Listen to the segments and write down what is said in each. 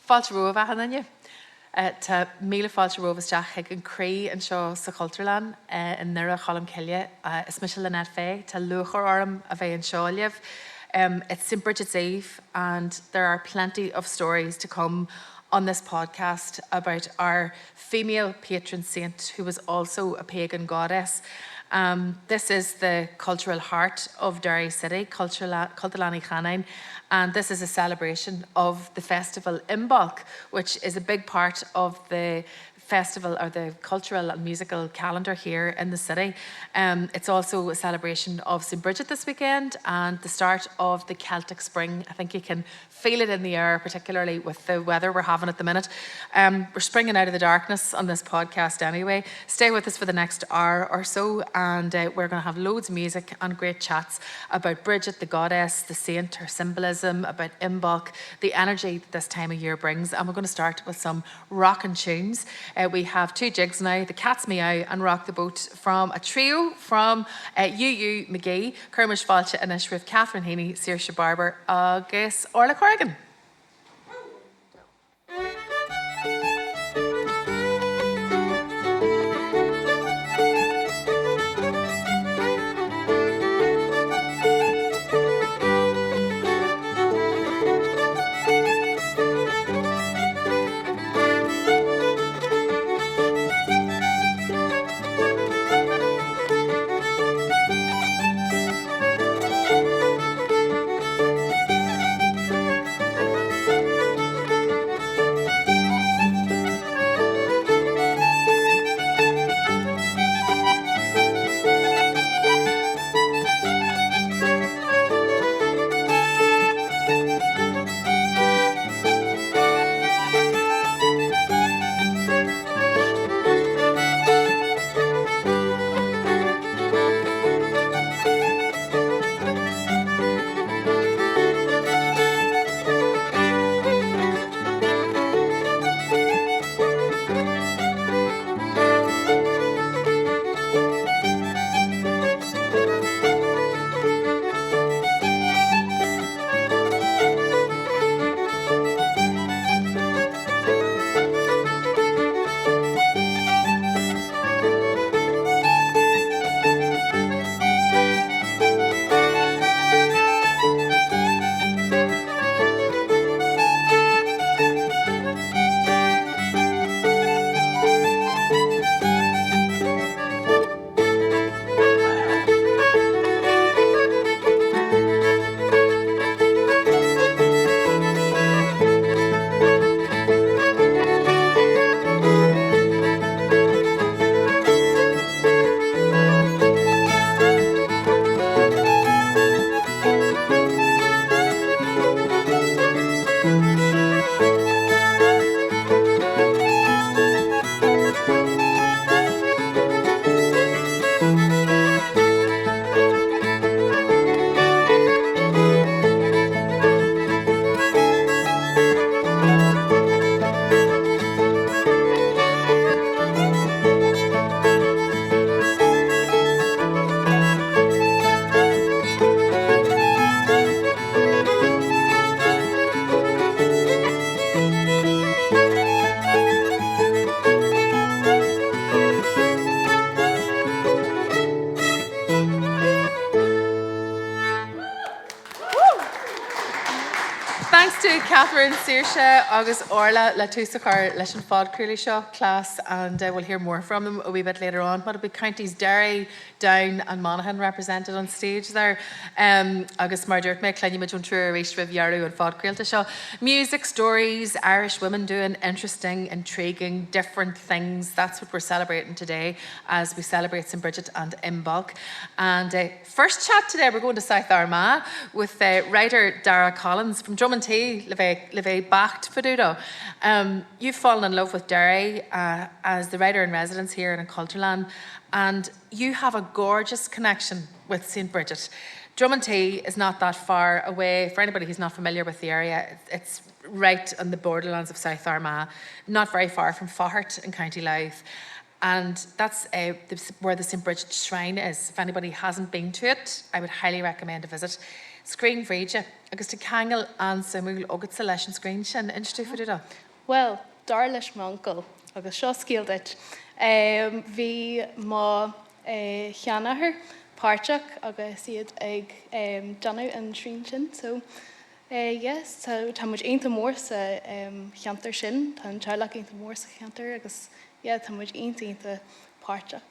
Fáilte roimh a hanne. Tá míle fáilte roimh isteach ag an crí an seo sa cultúrlan in nura chalam ciile is mis Lynette Fay, tá lúcháir orm a bheith an seoileh. It's St. Bridget's Eve, and there are plenty of stories to come on this podcast about our female patron saint who was also a pagan goddess. This is the cultural heart of Derry City, Cultalani Chanain, and this is a celebration of the festival Imbolc, which is a big part of the festival or the cultural and musical calendar here in the city. It's also a celebration of St. Bridget this weekend and the start of the Celtic Spring. I think you can feel it in the air, particularly with the weather we're having at the minute. We're springing out of the darkness on this podcast anyway. Stay with us for the next hour or so, and we're going to have loads of music and great chats about Bridget, the goddess, the saint, her symbolism, about Imbolc, the energy that this time of year brings. And we're going to start with some rockin' tunes. We have two jigs now, The Cat's Meow and Rock the Boat, from a trio from UU McGee, Kermish Fáilte and Ishrif, Catherine Heaney, Saoirse Barber, agus Orla Corrigan. Catherine, Saoirse, agus Orla le túsachar leis an phodchraolta seo class, and we'll hear more from them a wee bit later on. But it'll be counties Derry, Down and Monaghan represented on stage there. Agus mar dúirt mé cleine muid an trúr éis rih Yarú and phodchraolta seo. Music, stories, Irish women doing interesting, intriguing, different things. That's what we're celebrating today as we celebrate St. Bridget and Imbolc. And first chat today, we're going to South Armagh with writer Dara Collins from Drummondtee, Levey Bacht Fadudo. You've fallen in love with Derry as the writer in residence here in Culturland, and you have a gorgeous connection with St. Bridget. Drummondtee is not that far away. For anybody who's not familiar with the area, it's right on the borderlands of South Armagh, not very far from Faughart in County Louth. And that's where the St. Bridget Shrine is. If anybody hasn't been to it, I would highly recommend a visit. Screen Bríde, agus tá cheangail an samúil agad sa leis an scrín sin instú faoú da? Well, dar leis má uncle, agus seo scéaldait. Bhí má cheannathir páirteach agus iad ag Janú an trín sin, so yes, tá muid aonanta mór sa cheantar sin, tá an teilech aonanta mór sa cheantar, agus tá muid aonanta páirteach.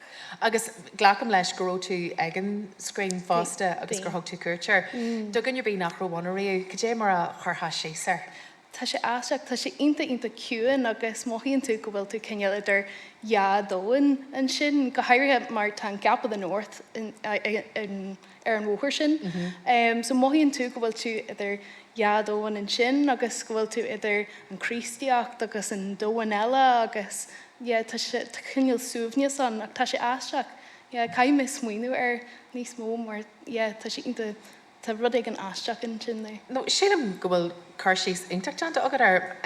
Agus ghlacham leis go raibh tú ag an scrín fásta agus gur thug tú cuairtear. Dugann ar bí nach raibh riú, go dé mar a churtha séasar. Tá sé áiseach, tá sé inta ciúin agus móíonn tú go bhfuil tú cineal idir dóin an sin, go háirithe mar tá gap of the North ar an bhóthir sin. So móíonn tú go bhfuil tú idir dóin an sin, agus go bhfuil tú idir an Chrístiacht agus an dóin eile agus tá sé cineal suamhne san, ach tá sé áiseach. Caiim is smuoinú ar níos mó mar tá sé inta tá rud ag an áisteach in sin there. No, sílam go bhfuil chuirsís intachtanta agad ar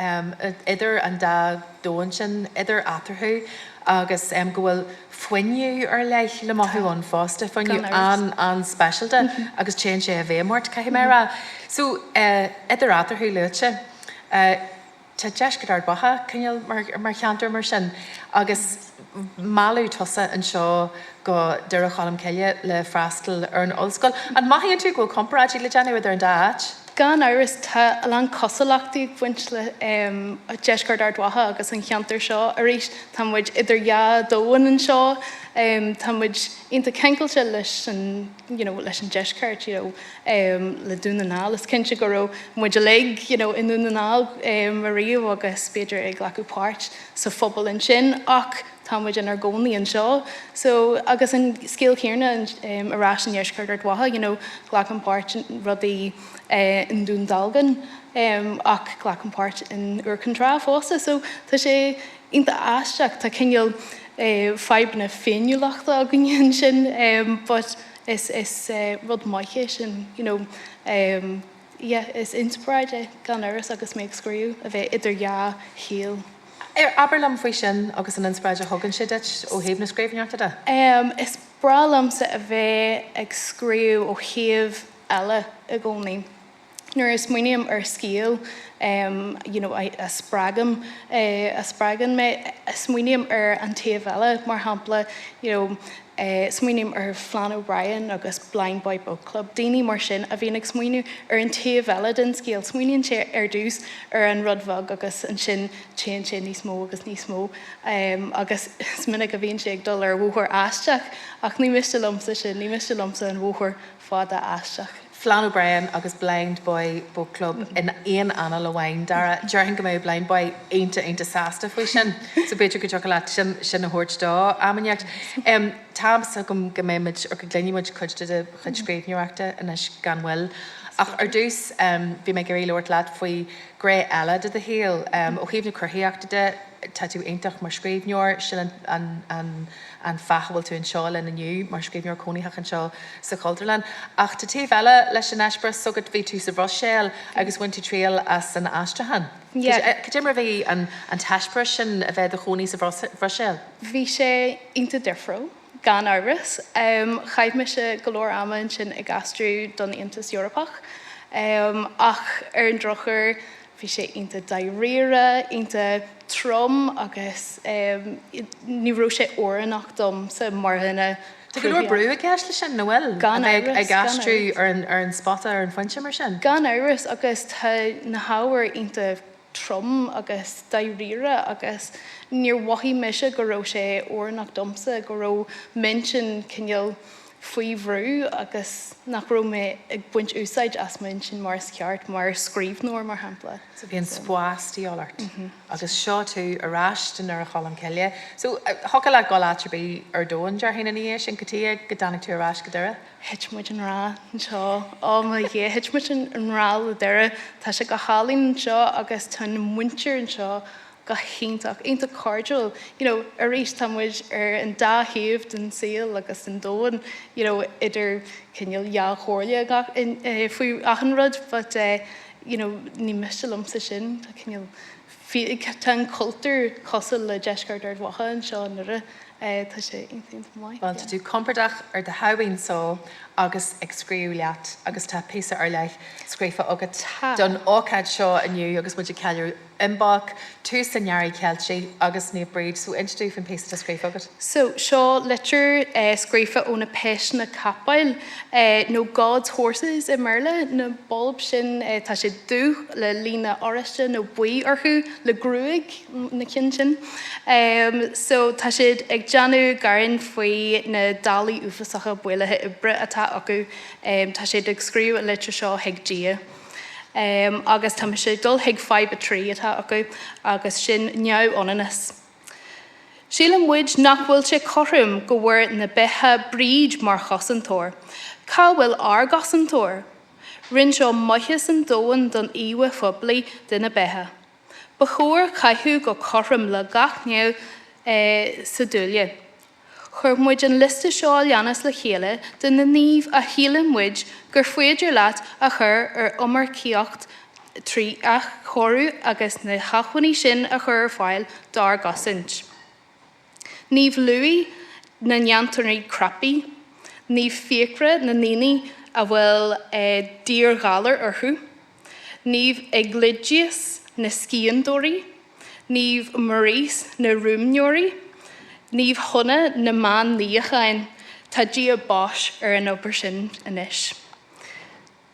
idir an dá dóin sin, idir atarthú, agus go bhfuil foiinniu ar leith le maithú an fásta, foiinniu an specialta, agus téann sé a bhémórt caithimera. So, idir atarthú luite, tá deis go ar batha cineal mar cheantar mar sin, agus máú tosa an seo go deireadh chalam ceile le freastal ar an ollscoil. An maithíonn tú go comparáidí le déanú idir an dáit? Gan áras tá an cosalachtaí buint le a deisgard ar dwatha agus an cheantar seo a rééis tá muid idir dóin an seo, tá muid inta cencailte leis an deisgart le dúnanáil. Is cinnte go raibh muid a lig in dúnanáil mar riamh agus beidir ag leacu páirt sa phobal an sin ach tá muid an ar gcónaí an seo. So agus an scéal chéarna arás an deisgart ar dwatha, ghlachan páirt rudaí in dún dalgan ach ghlachan páirt in urcantrá fósa. So tá sé inta áisteach tá cineal feibna féinniúlachta a gine sin, but is rud maiche sin, is inspiráide gan áras agus méid scríú a bheith idir híal. Aberlam faoi sin agus an inspiráide thugann si deit ó héamh na scríbnearta? Is bralam sa a bheith ag scríú ó chéamh eile a gcónaí. Nuair is muoineam ar scíal, a spragan me smuoineam ar an taobh eile, mar hampla, smuoineam ar Flann O'Brien agus Blind Boy Book Club. Daoine mar sin a bhíon ag smuoinú ar an taobh eile den scéal. Smuoineann sé ar dús ar an rudbhag agus an sin téann sé níos mó agus níos mó. Agus minic a bhíonn sé ag dul ar bhóthir aisteach, ach ní miste lomsa sin, ní miste lomsa an bhóthir fáda aisteach. Flann O'Brien agus Blind Boy Book Club in éon anna le bhain dara. Dearthann go mbeidh Blind Boy aonta sásta faoi sin. So beidir go teach sin a thuirt dá amaineacht. Táim sa go mbeidh ar go gléinimuid chuide de chud scríbneoachta inis gan bhfuil. Ach ar dús bhí me gur éileoirt leat faoi gré eile de héal ó chéamh na cruthaíochta de tá tú aontach mar scríbneoir sin an fachbhfuil tú an seáil in aniu mar scríbneoir cónaíthach an seo sa Cultarland. Ach tá taobh eile leis an eispras sogad bhí tú sa bhroséil agus bhain tú tríal as an aistrahan. Cé mar bhí an taispras sin a bheith a chonaí sa bhroséil? Bhí sé inta difriú gan áras. Chaid me se golóir amainn sin ag gastrú don Intas Europach. Ach ar an drochar bhí sé inta diarrhea, inta trom agus ní raibh sé orannach dom sa marthaine. Tá go leor brú a gceist le sin nóhfuil? Gan áras. Ag gastrú ar an spata ar an foiinte mar sin? Gan áras agus tá na hábhar inta trom agus diarrhea agus níor wahí meise go raibh sé orannach domsa go raibh mention cineal faoi bhrú agus nach raibh me ag buint úsáid as mention mar ceart mar scríbnóir mar hampla. So bhíon spáistí áirt. Agus seo tú arás den ar a chalam ceile. So thoca le gáil áitribe ar dóin dearthainn in sin gotí go dánig tú arás go deireadh? Hitmuid an rá an seo hitmuid an rá le deire tá sé go hálín seo agus tá muintir an seo go chéintach, einta cardúil, a rééis támuid ar an dáhéamh den saoil agus an dóin, idir cineal chóirle faoi achanrud, but ní miste lomsa sin, tá cineal tá an cultúr cosal le deisgart ar dwatha an seo nura Tá sé intíon mai. Well, tú compardach ar de hain só agus ag scríú leat agus tá písa ar leith scrífa agat don ócáid seo aniu agus muidir cealú imbach tú sanhearí ceiltí agus ní Bríd sú instú fan písa a scrífa agat. So, seo letter scrífa ó na péis na capáil nó God's Horses i Merle na bulb sin tá sé dú le lína oriste nó buí orthú le grúig na cin sin. So, tá siad ag deanú garin faoi na dalí ufasacha builethe i bre atá acu tá siad ag scríú a letter seo heag dia. Agus tá sé dul heag fibe a trí atá acu agus sin neamh onanas. Síle muid nach bhfuil sé chomh go bhfuir na bethe Bríd mar chosantóir. Cá bhfuil ar gosantóir. Rinn seo maithas an dóin don íha phoblaí duna bethe. Ba chóir caithú go chomh le gach neamh sa dúile. Chur muid an liste seo leanas le chéile den na níomh a chéile muid gur féidir leat a chur ar umar cíocht trí a chorú agus na chachuaní sin a chur fáil dar gasint. Níomh luí na neantarnaí crappi, níomh fiacre na níní a bhfuil dír galar orthú, níomh eglidius na scíandóirí, níomh marís na rúmneoirí, níomh chuna na man líochain tá dí a báis ar an opair sin inis.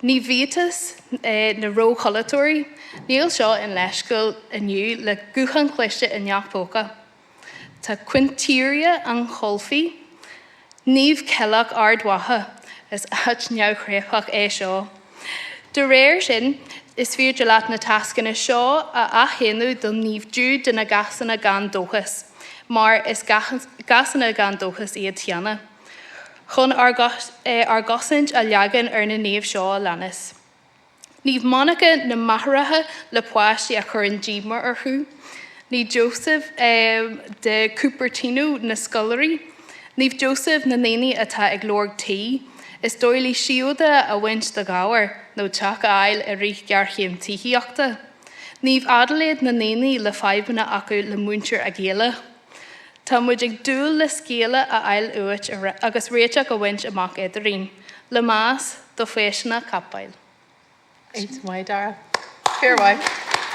Ní vítas na rócholatóirí, níl seo in leiscail aniu le gúchan cléiste in neachtócha. Tá quintíria an cholfií, níomh ceach ardwatha is at neachréachach seo. De réir sin is féidir leat na tascanna seo a chéanú don níomh dú de na gasanna gan dóchas, mar is gasanna gan dóchas iad teanna. Chun ar gosint a leagan ar na níomh seo leanas. Níomh Monica na maithrithe le poistí a chur an dímar orthú, ní Joseph de Cupertino na scullery, níomh Joseph na néine atá ag lorg tí, is dóilí siúda a bhaint de gáhar nó teach ail a rích gearchéim tííochta. Níomh Adelaide na néine le faibanna acu le múntir a géile. Tá muid ag dúil le scéile a ail uait agus réiteach a bhaint amach idirín, le más do féisina capáil. Eight mai Dara. Fair way.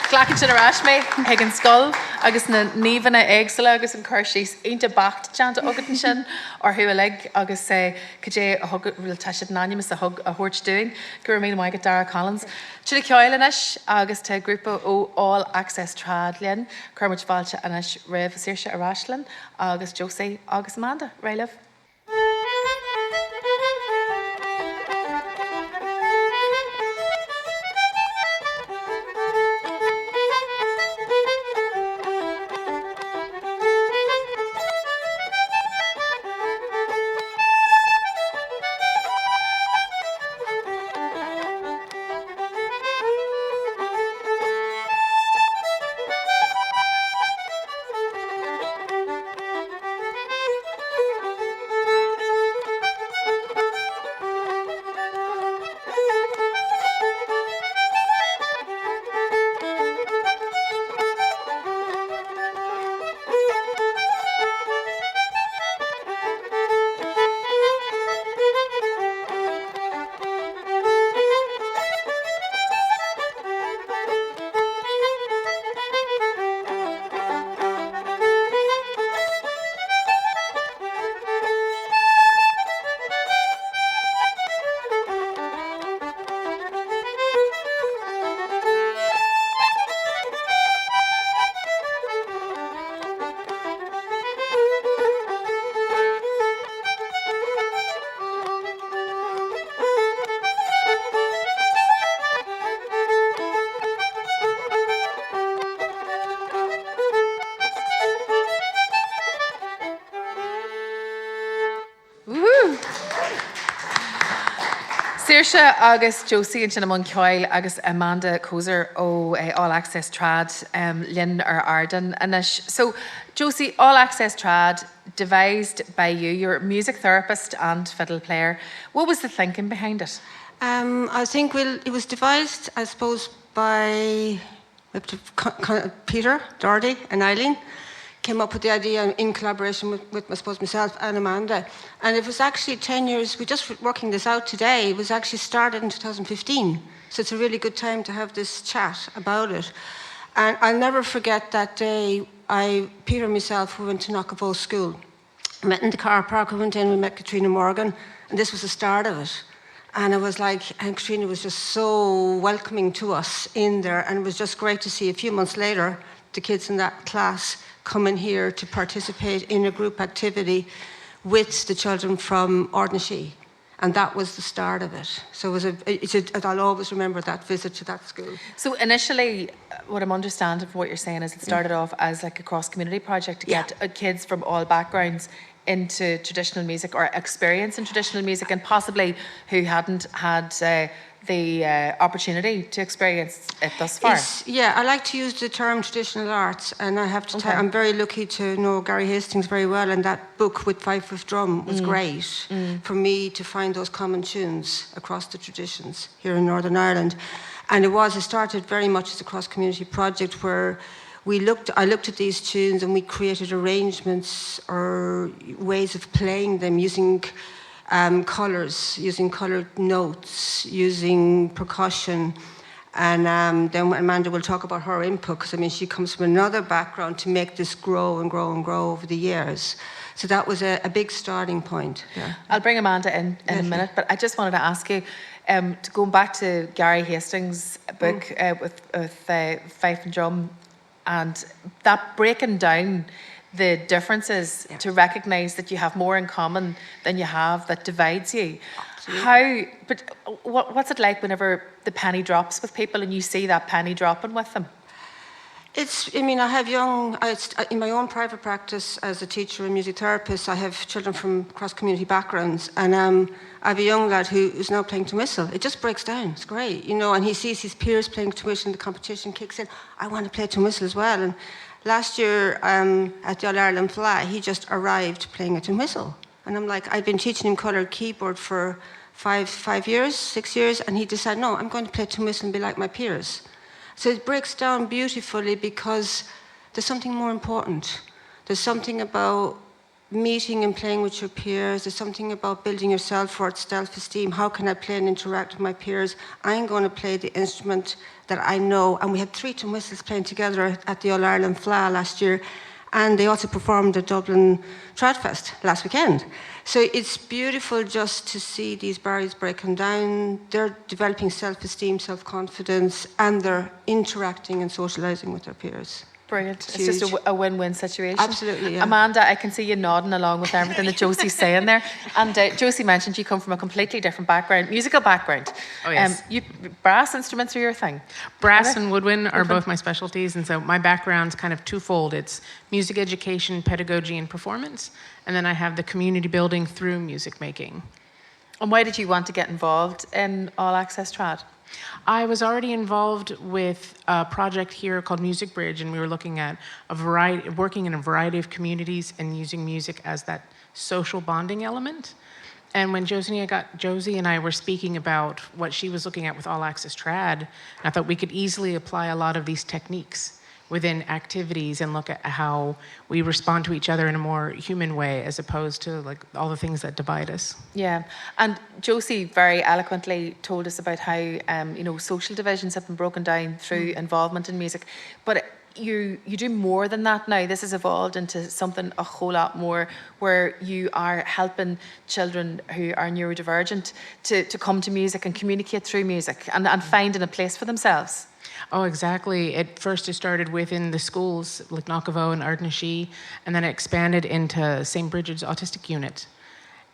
Glachan sin arás mé ag an scoil agus na níomhanna éagsala agus an chuirsís aonta bacht teanta agad sin ar thuú le agus cé a thug bhfuil taiisiad nánimas a thug a thuirt dúin gur mí maigad Dara Collins. Tuaigh ceáilenis agus tá grúpa ó All Access Trad lean chuirmuid bhailte anis raibh saoirse aráslan agus Josie agus Amanda. Réileh. Saoirse agus Josie an sin am ceáil agus Amanda Koser ó All Access Trad Lynn ar Arden. So, Josie, All Access Trad, devised by you. You're a music therapist and fiddle player. What was the thinking behind it? I think it was devised, I suppose, by Peter, Doherty and Eileen. came up with the idea in collaboration with I suppose, myself and Amanda. And it was actually 10 years, we're just working this out today, it was actually started in 2015. So it's a really good time to have this chat about it. And I'll never forget that day, Peter and myself, we went to Knockavoe School. I met in the car park, we went in, we met Katrina Morgan, and this was the start of it. And it was like, and Katrina was just so welcoming to us in there, and it was just great to see a few months later, the kids in that class come in here to participate in a group activity with the children from Ordnashee. And that was the start of it. So I'll always remember that visit to that school. So initially, what I'm understanding from what you're saying is it started off as like a cross-community project to get kids from all backgrounds into traditional music or experience in traditional music, and possibly who hadn't had the opportunity to experience it thus far. I like to use the term traditional arts, and I have to tell I'm very lucky to know Gary Hastings very well, and that book with Fife with Drum was great for me to find those common tunes across the traditions here in Northern Ireland. And it started very much as a cross-community project where I looked at these tunes and we created arrangements or ways of playing them using colours, using coloured notes, using percussion. And then Amanda will talk about her input, because I mean she comes from another background to make this grow and grow and grow over the years. So that was a big starting point. Yeah. I'll bring Amanda in a minute, but I just wanted to ask you, to go back to Gary Hastings' book with Fife and Drum, and that breaking down the differences to recognise that you have more in common than you have that divides you. Absolutely. What's it like whenever the penny drops with people and you see that penny dropping with them? I have in my own private practice as a teacher and music therapist, I have children from cross-community backgrounds, and I have a young lad who's now playing to whistle. It just breaks down, it's great, and he sees his peers playing to whistle and the competition kicks in. I want to play to whistle as well. And last year at the All-Ireland Fly, he just arrived playing a tin whistle. And I'm like, I've been teaching him coloured keyboard for 6 years, and he decided, no, I'm going to play tin whistle and be like my peers. So it breaks down beautifully because there's something more important. There's something about meeting and playing with your peers. There's something about building your self-esteem. How can I play and interact with my peers? I'm going to play the instrument that I know. And we had 3 tin whistles playing together at the All-Ireland Fla last year. And they also performed at Dublin Troutfest last weekend. So it's beautiful just to see these barriers breaking down. They're developing self-esteem, self-confidence, and they're interacting and socialising with their peers. Brilliant. It's just a win-win situation. Absolutely, yeah. Amanda, I can see you nodding along with everything that Josie's saying there. And Josie mentioned you come from a completely different background, musical background. Oh, yes. Brass instruments are your thing? Brass and woodwind are both my specialties, and so my background's kind of twofold. It's music education, pedagogy, and performance, and then I have the community building through music making. And why did you want to get involved in All Access Trad? I was already involved with a project here called Music Bridge, and we were looking at working in a variety of communities and using music as that social bonding element. And when Josie and I were speaking about what she was looking at with All Access Trad, I thought we could easily apply a lot of these techniques within activities and look at how we respond to each other in a more human way as opposed to like all the things that divide us. Yeah, and Josie very eloquently told us about how social divisions have been broken down through involvement in music, but you do more than that now. This has evolved into something a whole lot more, where you are helping children who are neurodivergent to come to music and communicate through music and finding a place for themselves. Oh, exactly. It started within the schools, like Knockavoe and Ordnashee, and then it expanded into St. Bridget's Autistic Unit.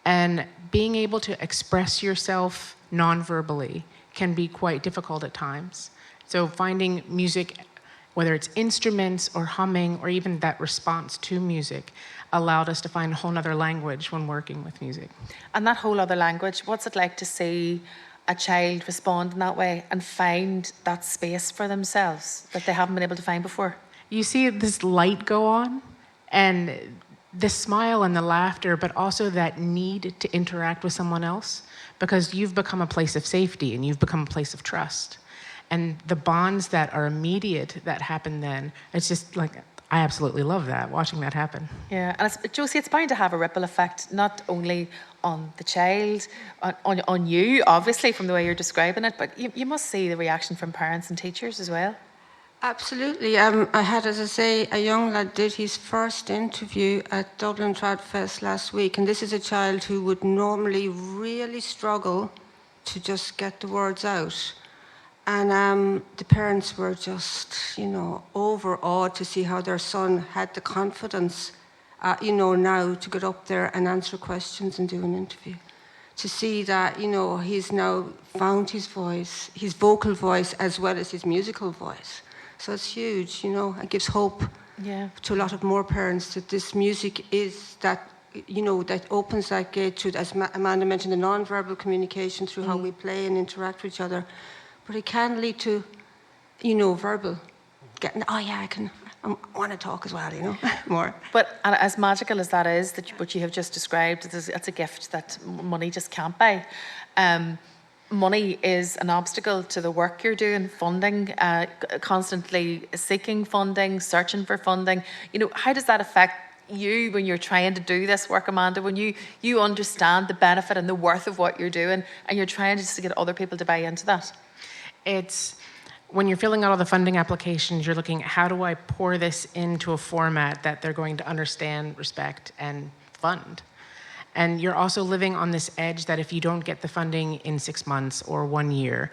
And being able to express yourself non-verbally can be quite difficult at times. So finding music, whether it's instruments or humming or even that response to music, allowed us to find a whole other language when working with music. And that whole other language, what's it like to see a child respond in that way and find that space for themselves that they haven't been able to find before? You see this light go on, and the smile and the laughter, but also that need to interact with someone else, because you've become a place of safety and you've become a place of trust. And the bonds that are immediate that happen then, it's just like, I absolutely love that, watching that happen. Yeah, and Josie, it's bound to have a ripple effect, not only on the child, on you, obviously, from the way you're describing it, but you must see the reaction from parents and teachers as well. Absolutely. I had, as I say, a young lad did his first interview at Dublin Trad Fest last week, and this is a child who would normally really struggle to just get the words out. And the parents were just, overawed to see how their son had the confidence, now to get up there and answer questions and do an interview. To see that, he's now found his voice, his vocal voice, as well as his musical voice. So it's huge, it gives hope to a lot of more parents that this music is that, that opens that gate to, as Amanda mentioned, the non-verbal communication through how we play and interact with each other. But it can lead to, verbal. Getting, I want to talk as well, more. But as magical as that is, what you have just described, it's a gift that money just can't buy. Money is an obstacle to the work you're doing, funding, constantly seeking funding, searching for funding. How does that affect you when you're trying to do this work, Amanda, when you understand the benefit and the worth of what you're doing and you're trying just to get other people to buy into that? It's when you're filling out all the funding applications, you're looking at how do I pour this into a format that they're going to understand, respect, and fund. And you're also living on this edge that if you don't get the funding in 6 months or 1 year,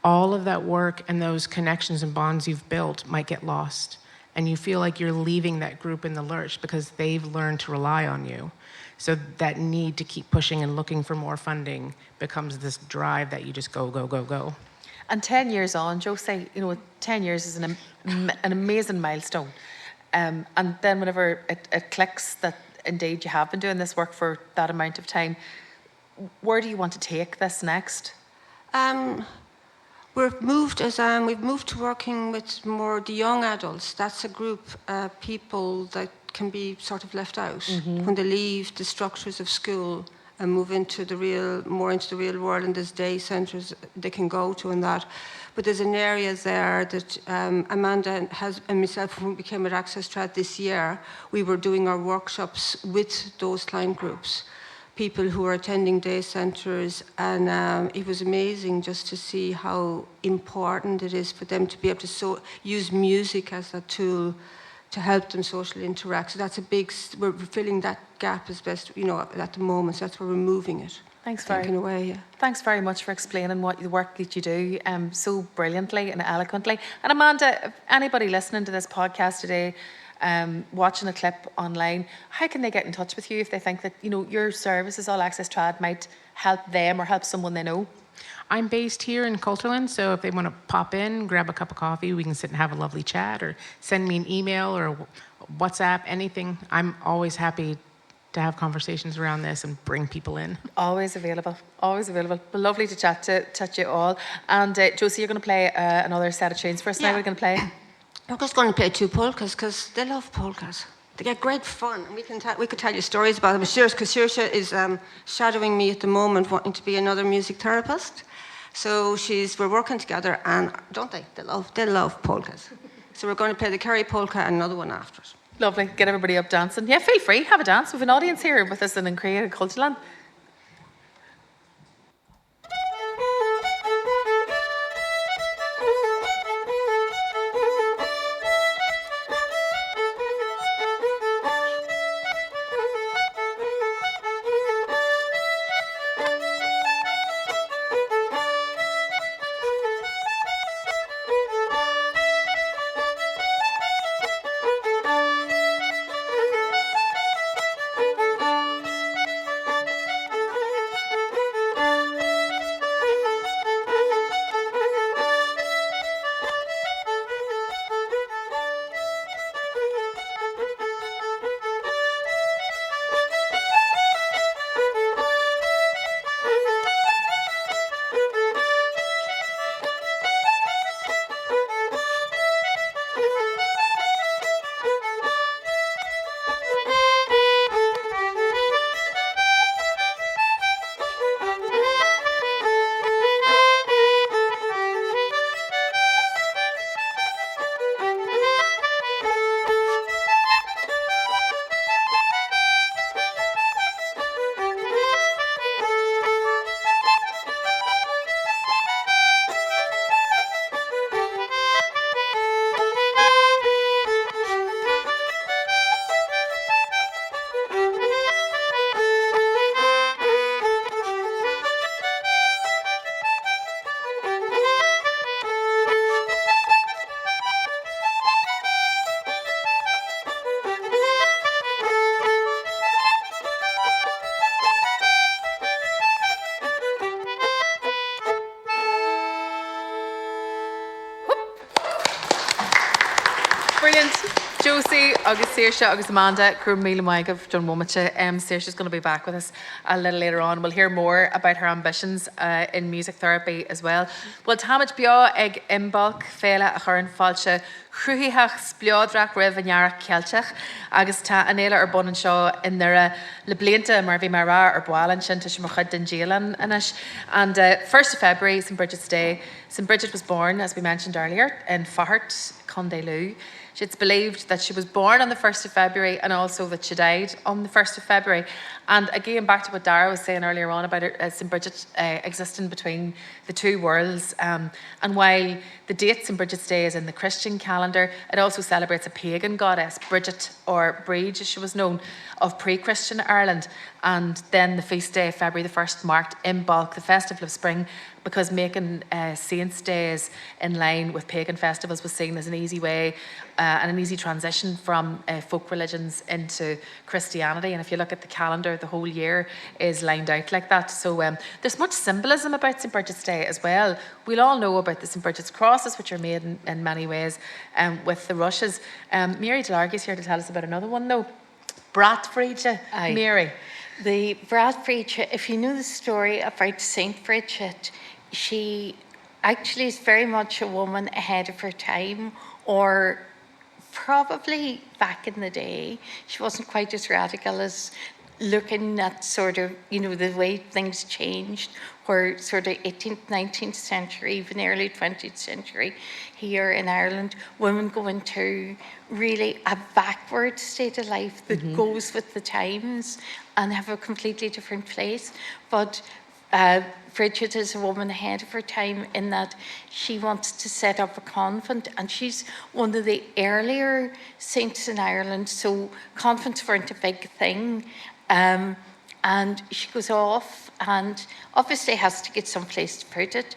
all of that work and those connections and bonds you've built might get lost. And you feel like you're leaving that group in the lurch because they've learned to rely on you. So that need to keep pushing and looking for more funding becomes this drive that you just go, go, go, go. And 10 years on, Josie, 10 years is an amazing milestone. And then whenever it clicks that indeed you have been doing this work for that amount of time, where do you want to take this next? We've moved to working with more the young adults. That's a group of people that can be sort of left out when they leave the structures of school and move into the real world, and there's day centres they can go to and that. But there's an area there that Amanda and myself, when we came at Access Trad this year, we were doing our workshops with those client groups, people who are attending day centres, and it was amazing just to see how important it is for them to be able to use music as a tool to help them socially interact. So that's we're filling that gap as best, at the moment. So that's where we're moving it. Thanks very much for explaining the work that you do so brilliantly and eloquently. And Amanda, if anybody listening to this podcast today, watching a clip online, how can they get in touch with you if they think that your services, All Access Trad, might help them or help someone they know? I'm based here in Coulterland, so if they want to pop in, grab a cup of coffee, we can sit and have a lovely chat, or send me an email or WhatsApp, anything. I'm always happy to have conversations around this and bring people in. Always available. But lovely to chat to you all. And Josie, you're going to play another set of tunes for us now. We're going to play. We're just going to play 2 polkas because they love polkas. They get great fun, and we could tell you stories about them. But Saoirse is shadowing me at the moment, wanting to be another music therapist. So we're working together, and don't they? They love polkas. So we're going to play the Kerry polka and another one after it. Lovely. Get everybody up dancing. Yeah, feel free. Have a dance. We have an audience here with us in Creative Cultureland. Josie, August Saoirse, August Amanda, Cúr Míle Maigah, John Womacha. Saoirse's going to be back with us a little later on. We'll hear more about her ambitions in music therapy as well. Well, Táid Beo ag Imbolc Fhéile a chur an fáilte chruthítheach spliodrach rih an Ceilteach agus tá anéile ar bon an seo in nura le blianta mar bhí mar rá ar bháilean sin tá mar chud den díalan inis. And 1st of February, St. Bridget's Day. St. Bridget was born, as we mentioned earlier, in Fahart, Condé Lú. It's believed that she was born on the 1st of February and also that she died on the 1st of February. And again, back to what Dara was saying earlier on about St. Bridget existing between the two worlds. And while the date St. Bridget's Day is in the Christian calendar, it also celebrates a pagan goddess, Bríde, or Bríd as she was known, of pre-Christian Ireland. And then the feast day, February the 1st, marked Imbolc, the festival of spring, because making saints' days in line with pagan festivals was seen as an easy way and an easy transition from folk religions into Christianity. And if you look at the calendar, the whole year is lined out like that. So there's much symbolism about St. Bridget's Day as well. We'll all know about the St. Bridget's crosses, which are made in many ways with the rushes. Mary Delargy's here to tell us about another one, though. Brat Bríde, Mary. The Brat Bríde, if you know the story about St. Bridget, she actually is very much a woman ahead of her time, or probably back in the day, she wasn't quite as radical as looking at sort of, you know, the way things changed, where sort of 18th, 19th century, even early 20th century here in Ireland, women go into really a backward state of life that goes with the times and have a completely different place. But Bridget is a woman ahead of her time in that she wants to set up a convent, and she's one of the earlier saints in Ireland, so convents weren't a big thing. And she goes off and obviously has to get someplace to put it.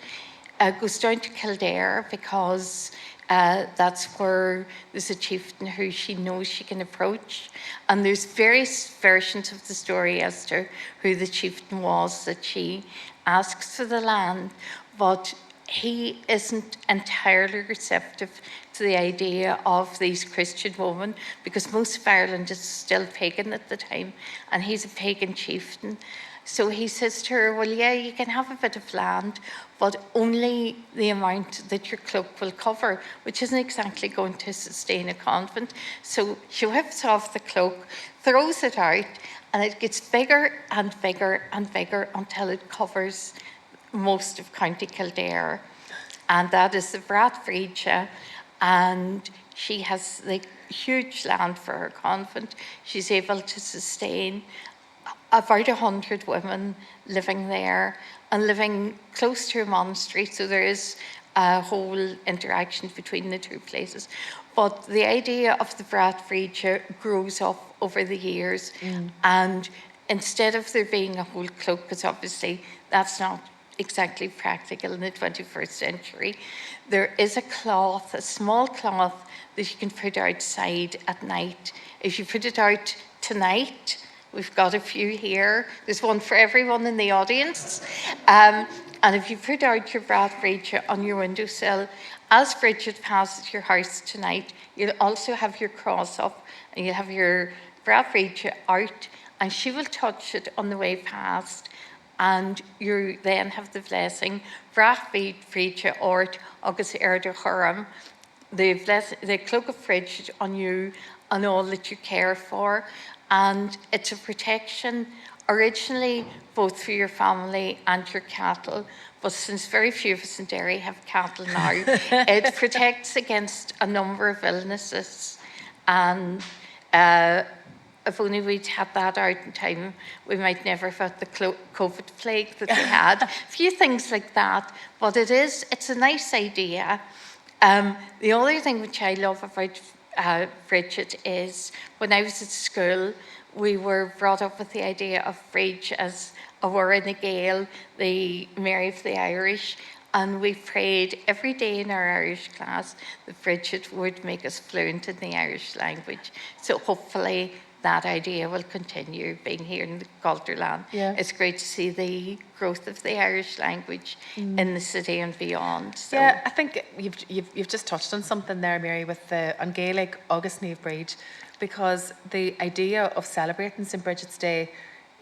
Goes down to Kildare because that's where there's a chieftain who she knows she can approach. And there's various versions of the story as to who the chieftain was that she asks for the land, but he isn't entirely receptive to the idea of these Christian women, because most of Ireland is still pagan at the time, and he's a pagan chieftain. So he says to her, well, yeah, you can have a bit of land, but only the amount that your cloak will cover, which isn't exactly going to sustain a convent. So she whips off the cloak, throws it out, and it gets bigger and bigger and bigger until it covers most of County Kildare. And that is the Brat Bríde, and she has the huge land for her convent. She's able to sustain about 100 women living there and living close to a monastery, so there is a whole interaction between the two places. But the idea of the Brat Bríde grows up over the years, and instead of there being a whole cloak, because obviously that's not exactly practical in the 21st century, there is a cloth, a small cloth that you can put outside at night. If you put it out tonight, we've got a few here. There's one for everyone in the audience. And if you put out your Brat Bríde on your windowsill, as Bridget passes your house tonight, you'll also have your cross up and you'll have your Brat Bríde out, and she will touch it on the way past. And you then have the blessing, Brat Bríde ort agus de chomh, the cloak of Bridget on you and all that you care for. And it's a protection originally both for your family and your cattle, but since very few of us in Derry have cattle now, it protects against a number of illnesses. And if only we'd had that out in time, we might never have had the COVID plague that we had. A few things like that, but it's a nice idea. The other thing which I love about Bridget is when I was at school, we were brought up with the idea of Bridge as a orainn Gael, the Mary of the Irish, and we prayed every day in our Irish class that Bridget would make us fluent in the Irish language. So hopefully that idea will continue being here in the Culturland. Yeah. It's great to see the growth of the Irish language in the city and beyond. So. Yeah, I think you've just touched on something there, Mary, with the an Gaelic August Neve Bríd, because the idea of celebrating St. Bridget's Day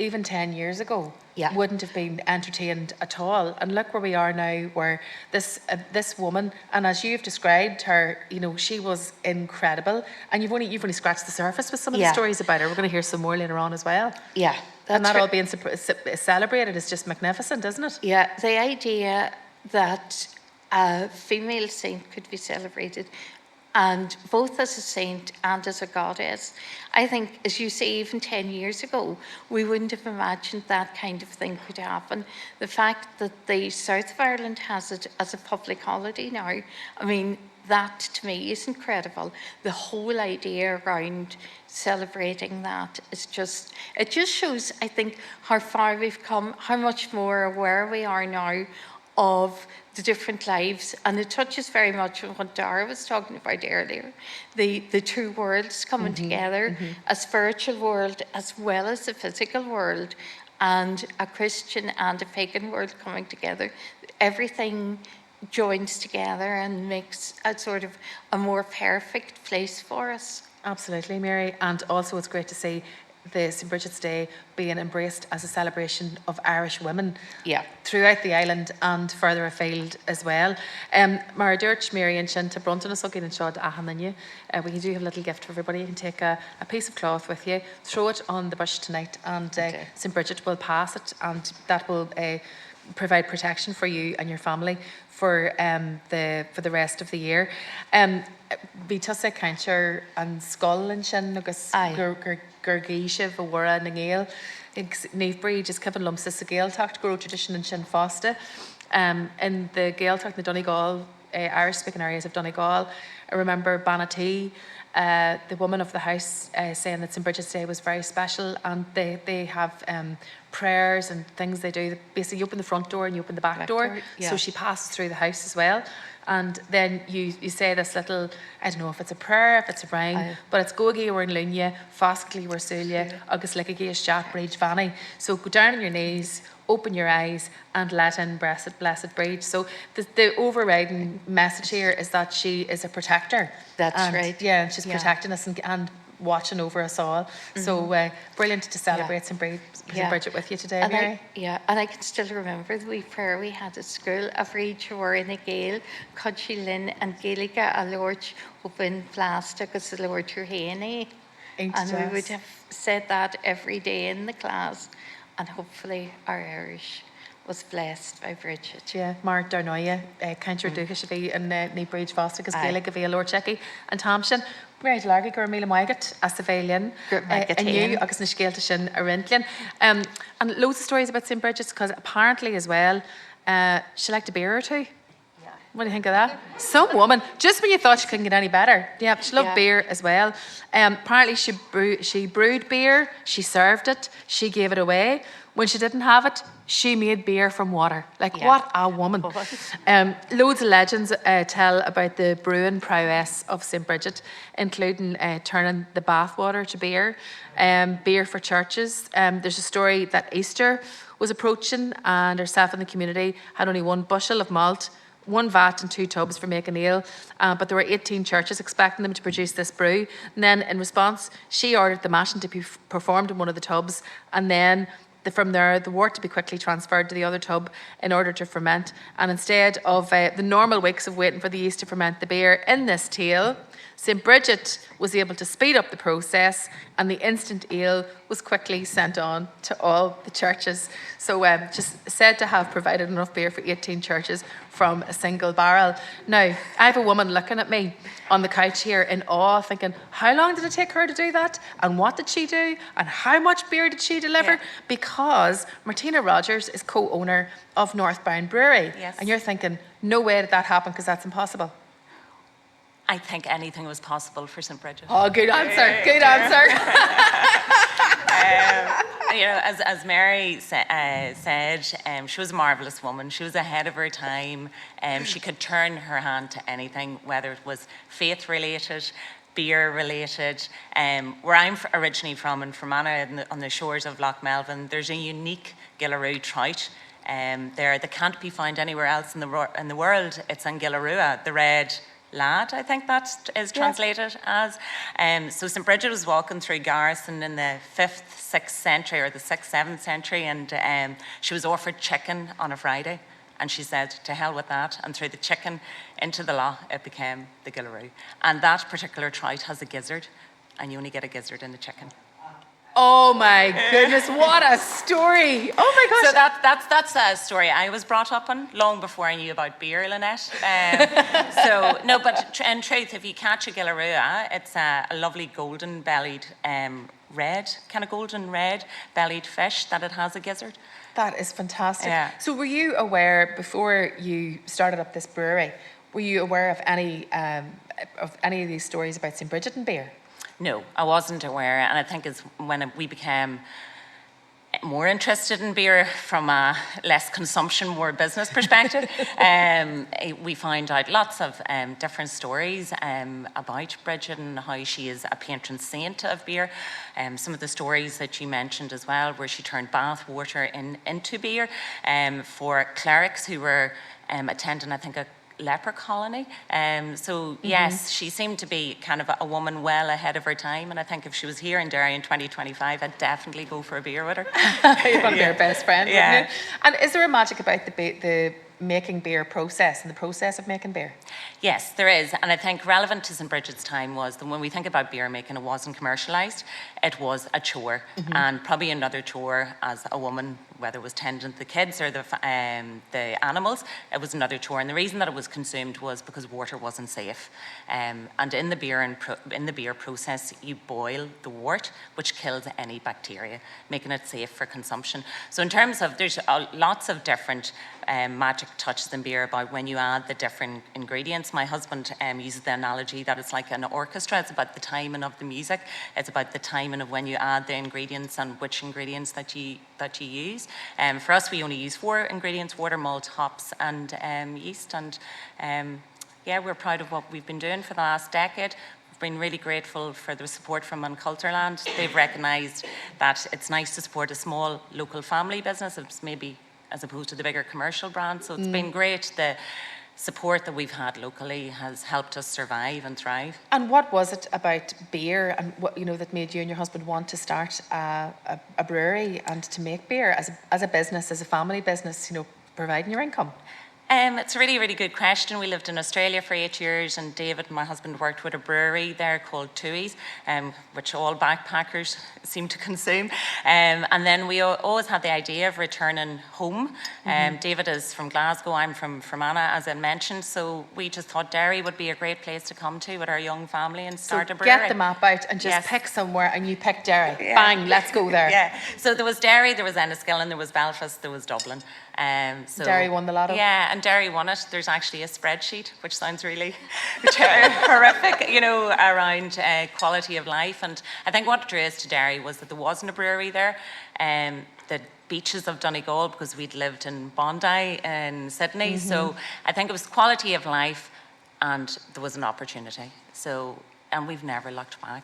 even 10 years ago wouldn't have been entertained at all. And look where we are now, where this woman, and as you've described her, you know, she was incredible. And you've only scratched the surface with some of the stories about her. We're going to hear some more later on as well. Yeah. And that all being celebrated is just magnificent, isn't it? Yeah, the idea that a female saint could be celebrated, and both as a saint and as a goddess. I think, as you say, even 10 years ago, we wouldn't have imagined that kind of thing could happen. The fact that the south of Ireland has it as a public holiday now, I mean, that to me is incredible. The whole idea around celebrating that is just, it just shows, I think, how far we've come, how much more aware we are now of the different lives, and it touches very much on what Dara was talking about earlier, the two worlds coming together, a spiritual world as well as the physical world, and a Christian and a pagan world coming together. Everything joins together and makes a sort of a more perfect place for us. Absolutely, Mary. And also it's great to see the St. Bridget's Day being embraced as a celebration of Irish women throughout the island and further afield as well. Mar dúirt Mary and sin to Brunton is again and shod ahananya. We do have a little gift for everybody. You can take a piece of cloth with you, throw it on the bush tonight, and St. Bridget will pass it, and that will provide protection for you and your family for the rest of the year. Bhí tusa caintear an scoil in sin agus gurgéisih bhhuara na ggéal. Neve Bríd is Kevin Lumsa sa Gaeltacht Guru tradition in sin fásta. In the Gaeltacht na Donegal, Irish speaking areas of Donegal, I remember Banatee, the woman of the house, saying that St. Bridget's Day was very special, and they have prayers and things they do. Basically, you open the front door and you open the back door. So she passes through the house as well. And then you say this little, I don't know if it's a prayer, if it's a rhyme, but it's Gogi orainn lunya, Fascally Warsulia, Agus Ligagi Shat Bridge Vanny. So go down on your knees, open your eyes, and let in blessed Bridge. So the overriding message here is that she is a protector. That's right. Yeah, and she's protecting us and watching over us all. So brilliant to celebrate St. Bridget with you today, and Mary. And I can still remember the wee prayer we had at school. A bhríd war in a gale, Codshi Lynn and Gaeliga a Lord open plastic as the Lord Turhane. And we would have said that every day in the class, and hopefully our Irish was blessed by Bridget. Yeah, Mar Darnoya, Cantor Dukish of and Neve Bridge Fostic as Gaelic of Lord Checky and Thompson. Mary Largy gur míle maigat as the Fhéile and you agus na scéalta sin a rintlian. And loads of stories about St. Bridget's, because apparently as well she liked a beer or two. What do you think of that? Some woman, just when you thought she couldn't get any better. Yeah, she loved beer as well. Apparently she brewed beer, she served it, she gave it away. When she didn't have it, she made beer from water. Like, what a woman. Loads of legends tell about the brewing prowess of St. Bridget, including turning the bathwater to beer, beer for churches. There's a story that Easter was approaching and herself and the community had only one bushel of malt, one vat and 2 tubs for making ale, but there were 18 churches expecting them to produce this brew. And then in response, she ordered the mashing to be performed in one of the tubs, and then from there, the wort to be quickly transferred to the other tub in order to ferment. And instead of the normal weeks of waiting for the yeast to ferment the beer in this tale, St. Bridget was able to speed up the process, and the instant ale was quickly sent on to all the churches. So just said to have provided enough beer for 18 churches from a single barrel. Now, I have a woman looking at me on the couch here in awe, thinking, how long did it take her to do that? And what did she do? And how much beer did she deliver? Because Martina Rogers is co-owner of Northbound Brewery. Yes. And you're thinking, no way did that happen, because that's impossible. I think anything was possible for St. Bridget. Oh, good answer. Good answer. You know, as Mary said, she was a marvellous woman. She was ahead of her time. She could turn her hand to anything, whether it was faith-related, beer related. Where I'm originally from, in Fermanagh, on the shores of Loch Melvin, there's a unique Gillaroo trout there that can't be found anywhere else in the world. It's in Gillaroo, the red lad, I think that is translated as. So St. Bridget was walking through Garrison in the 5th, 6th century, or the 6th, 7th century, and she was offered chicken on a Friday. And she said, to hell with that, and threw the chicken into the loch. It became the Gillaroo. And that particular trout has a gizzard, and you only get a gizzard in the chicken. Oh my goodness, what a story. Oh my gosh. So that's a story I was brought up on long before I knew about beer, Lynette. No, but in truth, if you catch a Gillaroo, it's a lovely golden bellied golden red bellied fish that it has a gizzard. That is fantastic. Yeah. So were you aware, before you started up this brewery, were you aware of any of these stories about St. Bridget and beer? No, I wasn't aware, and I think it's when we became more interested in beer from a less consumption, more business perspective, we found out lots of different stories about Bridget and how she is a patron saint of beer. Some of the stories that you mentioned as well, where she turned bath water into beer for clerics who were attending, I think, a leper colony. Yes, she seemed to be kind of a woman well ahead of her time, and I think if she was here in Derry in 2025, I'd definitely go for a beer with her. You'd want to be her best friend, wouldn't you? And is there a magic about the making beer process and the process of making beer? Yes, there is, and I think relevant to St. Bridget's time was that when we think about beer making, it wasn't commercialised, it was a chore, and probably another chore as a woman, whether it was tending the kids or the animals, it was another chore. And the reason that it was consumed was because water wasn't safe. And in the beer process, you boil the wort, which kills any bacteria, making it safe for consumption. So in terms of, there's lots of different magic touches in beer about when you add the different ingredients. My husband uses the analogy that it's like an orchestra. It's about the timing of the music. It's about the timing of when you add the ingredients and which ingredients that you use. For us, we only use 4 ingredients: water, malt, hops, and yeast. And we're proud of what we've been doing for the last decade. We've been really grateful for the support from Unculturland. They've recognised that it's nice to support a small local family business, it's maybe as opposed to the bigger commercial brands. So it's been great. The support that we've had locally has helped us survive and thrive. And what was it about beer and what that made you and your husband want to start a brewery and to make beer as a business, as a family business, providing your income? It's a really, really good question. We lived in Australia for 8 years, and David, my husband, worked with a brewery there called Tui's, which all backpackers seem to consume. And then we always had the idea of returning home. David is from Glasgow, I'm from Fermanagh, as I mentioned, so we just thought Derry would be a great place to come to with our young family and start a brewery. Get the map out and just pick somewhere, and you picked Derry. Yeah. Bang, let's go there. Yeah, so there was Derry, there was Enniskillen, there was Belfast, there was Dublin. Derry won the lotto? Yeah, and Derry won it. There's actually a spreadsheet, which sounds really horrific, around quality of life. And I think what drew us to Derry was that there wasn't a brewery there. The beaches of Donegal, because we'd lived in Bondi in Sydney. So I think it was quality of life, and there was an opportunity. And we've never looked back.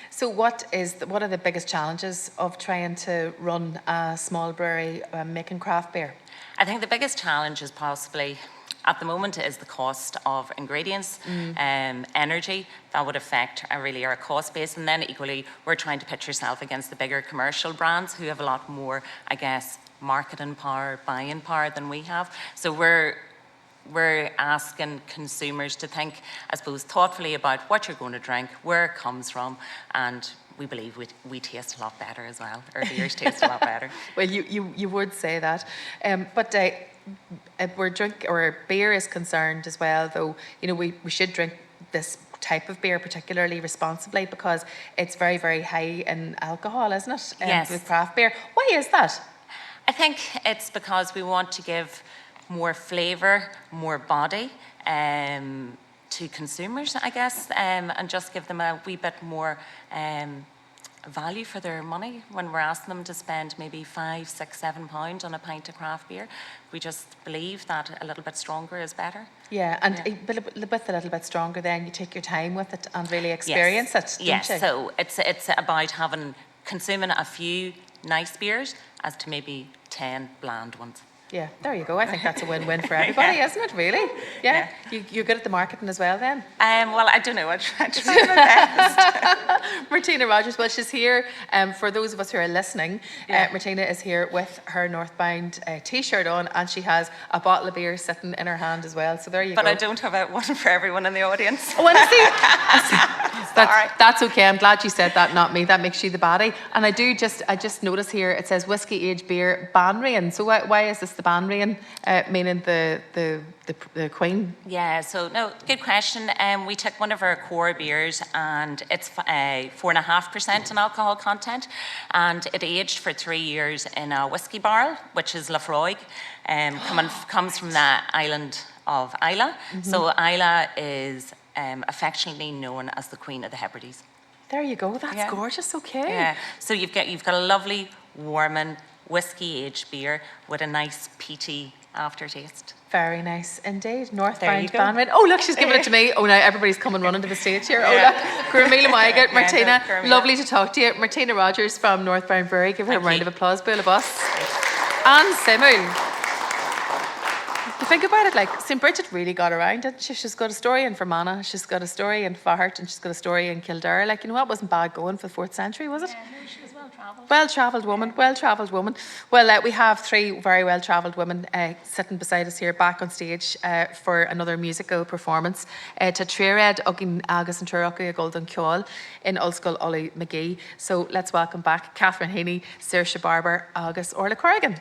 So what are the biggest challenges of trying to run a small brewery making craft beer? I think the biggest challenge is possibly, at the moment, is the cost of ingredients, energy. That would affect our cost base. And then equally, we're trying to pitch ourselves against the bigger commercial brands who have a lot more, I guess, marketing power, buying power than we have. So we're asking consumers to think, I suppose, thoughtfully about what you're going to drink, where it comes from, and we believe we taste a lot better as well. Our beers taste a lot better. Well, you would say that. But where beer is concerned as well, though, we should drink this type of beer particularly responsibly because it's very, very high in alcohol, isn't it? Yes. With craft beer. Why is that? I think it's because we want to give more flavour, more body to consumers, I guess, and just give them a wee bit more value for their money when we're asking them to spend maybe £5, £6, £7 on a pint of craft beer. We just believe that a little bit stronger is better. Yeah, and with a little bit stronger, then you take your time with it and really experience it, don't Yes, you? so it's about consuming a few nice beers as to maybe 10 bland ones. Yeah, there you go. I think that's a win-win for everybody, isn't it, really? Yeah. You're good at the marketing as well, then? Well, I don't know. I try my best. Martina Rogers, well, she's here. For those of us who are listening, Martina is here with her Northbound T-shirt on, and she has a bottle of beer sitting in her hand as well. So there you go. But I don't have one for everyone in the audience. Oh, and that's okay. I'm glad you said that, not me. That makes you the baddie. And I just notice here it says whiskey aged beer Banrian. So why is this the Banrian, meaning the Queen? Yeah, so no, good question. We took one of our core beers, and it's 4.5% in alcohol content, and it aged for 3 years in a whiskey barrel, which is Lafroig, comes from the island of Islay. So Islay is affectionately known as the Queen of the Hebrides. There you go. That's gorgeous. Okay. Yeah. So you've got a lovely warming whiskey aged beer with a nice peaty aftertaste. Very nice indeed. Northbound you go. Banrian. Oh, look, she's giving it to me. Oh, now everybody's coming running to the stage here. Oh, look. Gurmila Maigat, Martina, lovely to talk to you. Martina Rogers from Northbound Brewery. Give her a round of applause, Bull of us. And Simul. To think about it, like, St. Bridget really got around, didn't she? She's got a story in Fermanagh, she's got a story in Fahart, and she's got a story in Kildare. Like, that wasn't bad going for the 4th century, was it? Yeah, no, she was well-travelled. Well-travelled woman. Well, we have 3 very well-travelled women sitting beside us here, back on stage for another musical performance. To Tríred, Ugin Agus and Turaki, a Golden Ceol in Ulskull Ollie McGee. So let's welcome back Catherine Heaney, Saoirse Barber, Agus Orla Corrigan.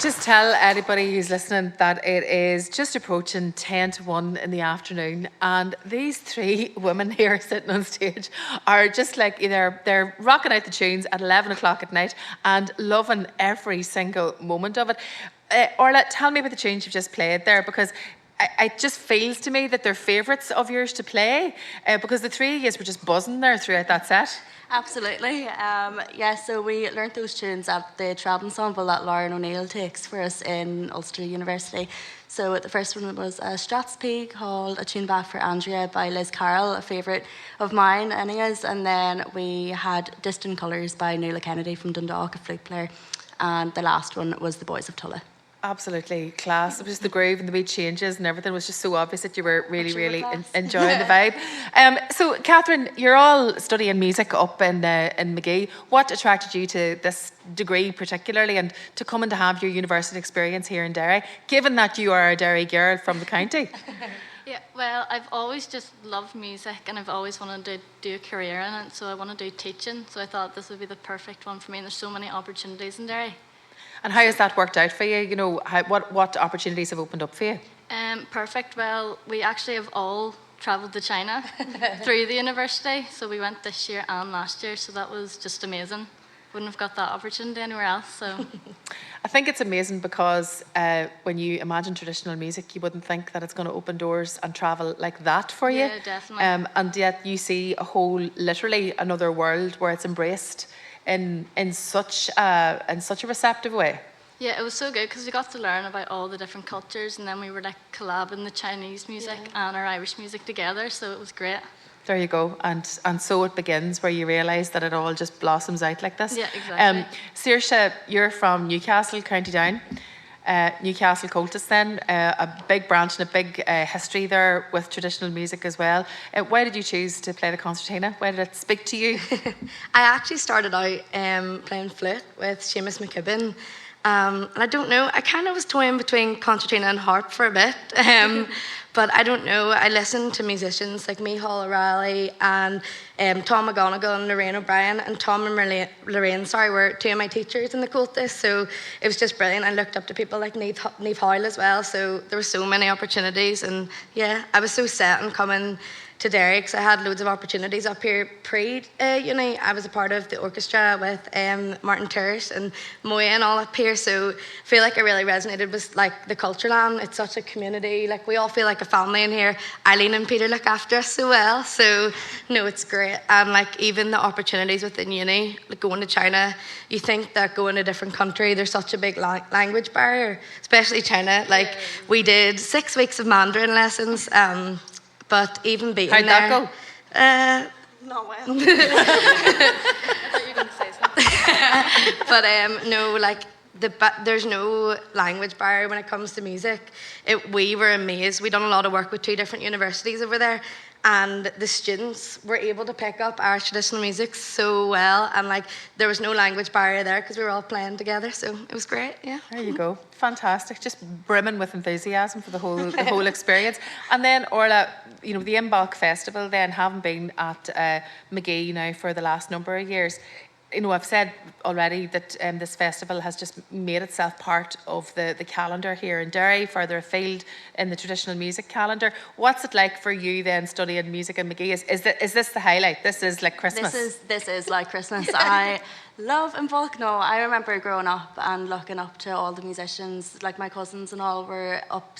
just tell anybody who's listening that it is just approaching 10 to 1 in the afternoon, and these three women here sitting on stage are just like, they're rocking out the tunes at 11 o'clock at night and loving every single moment of it. Orla, tell me about the tunes you've just played there, because it just feels to me that they're favourites of yours to play, because the three of you were just buzzing there throughout that set. Absolutely. Yeah, so we learnt those tunes at the trad ensemble that Lauren O'Neill takes for us in Ulster University. So the first one was a Strathspey called A Tune Back for Andrea by Liz Carroll, a favourite of mine anyways. And then we had Distant Colours by Nuala Kennedy from Dundalk, a flute player. And the last one was The Boys of Tulla. Absolutely class. It was the groove and the beat changes and everything was just so obvious that you were really enjoying the vibe. So, Catherine, you're all studying music up in Magee. What attracted you to this degree particularly, and to come and to have your university experience here in Derry, given that you are a Derry girl from the county? Yeah, well, I've always just loved music and I've always wanted to do a career in it, so I want to do teaching. So I thought this would be the perfect one for me, and there's so many opportunities in Derry. And how has that worked out for you? You know, what opportunities have opened up for you? Perfect. Well, we actually have all travelled to China through the university. So we went this year and last year. So that was just amazing. Wouldn't have got that opportunity anywhere else. So I think it's amazing because when you imagine traditional music, you wouldn't think that it's going to open doors and travel like that for you. Yeah, definitely. And yet you see a whole, literally another world where it's embraced in such a receptive way. Yeah, it was so good because we got to learn about all the different cultures, and then we were like collabing the Chinese music and our Irish music together, so it was great. There you go, and so it begins, where you realise that it all just blossoms out like this. Yeah, exactly. Saoirse, you're from Newcastle, County Down. Newcastle Cultus then, a big branch and a big history there with traditional music as well. Why did you choose to play the concertina? Why did it speak to you? I actually started out playing flute with Seamus McKibben. And I don't know, I kind of was toying between concertina and harp for a bit. But I don't know, I listened to musicians like Micheál O'Reilly and Tom McGonigal and Lorraine O'Brien, and Tom and Lorraine were two of my teachers in the cultus, so it was just brilliant. I looked up to people like Niamh Fhéile as well, so there were so many opportunities, and yeah, I was so set on coming to Derry because I had loads of opportunities up here pre-uni. I was a part of the orchestra with Martin Terrace and Moya and all up here, so I feel like I really resonated with like the culture land. It's such a community, like we all feel like a family in here. Eileen and Peter look after us so well, so no, it's great. And like even the opportunities within uni, like going to China, you think that going to a different country, there's such a big language barrier, especially China. Like we did 6 weeks of Mandarin lessons, but even being How'd there, that go? not well. I thought you were going to say something. But no, like there's no language barrier when it comes to music. We were amazed. We done a lot of work with 2 different universities over there, and the students were able to pick up Irish traditional music so well, and like there was no language barrier there because we were all playing together, so it was great. Yeah, there you go, fantastic, just brimming with enthusiasm for the whole experience. And then Orla, you know, the Imbolc Festival then, having been at Magee now for the last number of years, you know, I've said already that this festival has just made itself part of the calendar here in Derry, further afield in the traditional music calendar. What's it like for you then, studying music in Magee? Is this the highlight? This is like Christmas? This is like Christmas. I love Imbolc. No, I remember growing up and looking up to all the musicians, like my cousins and all were up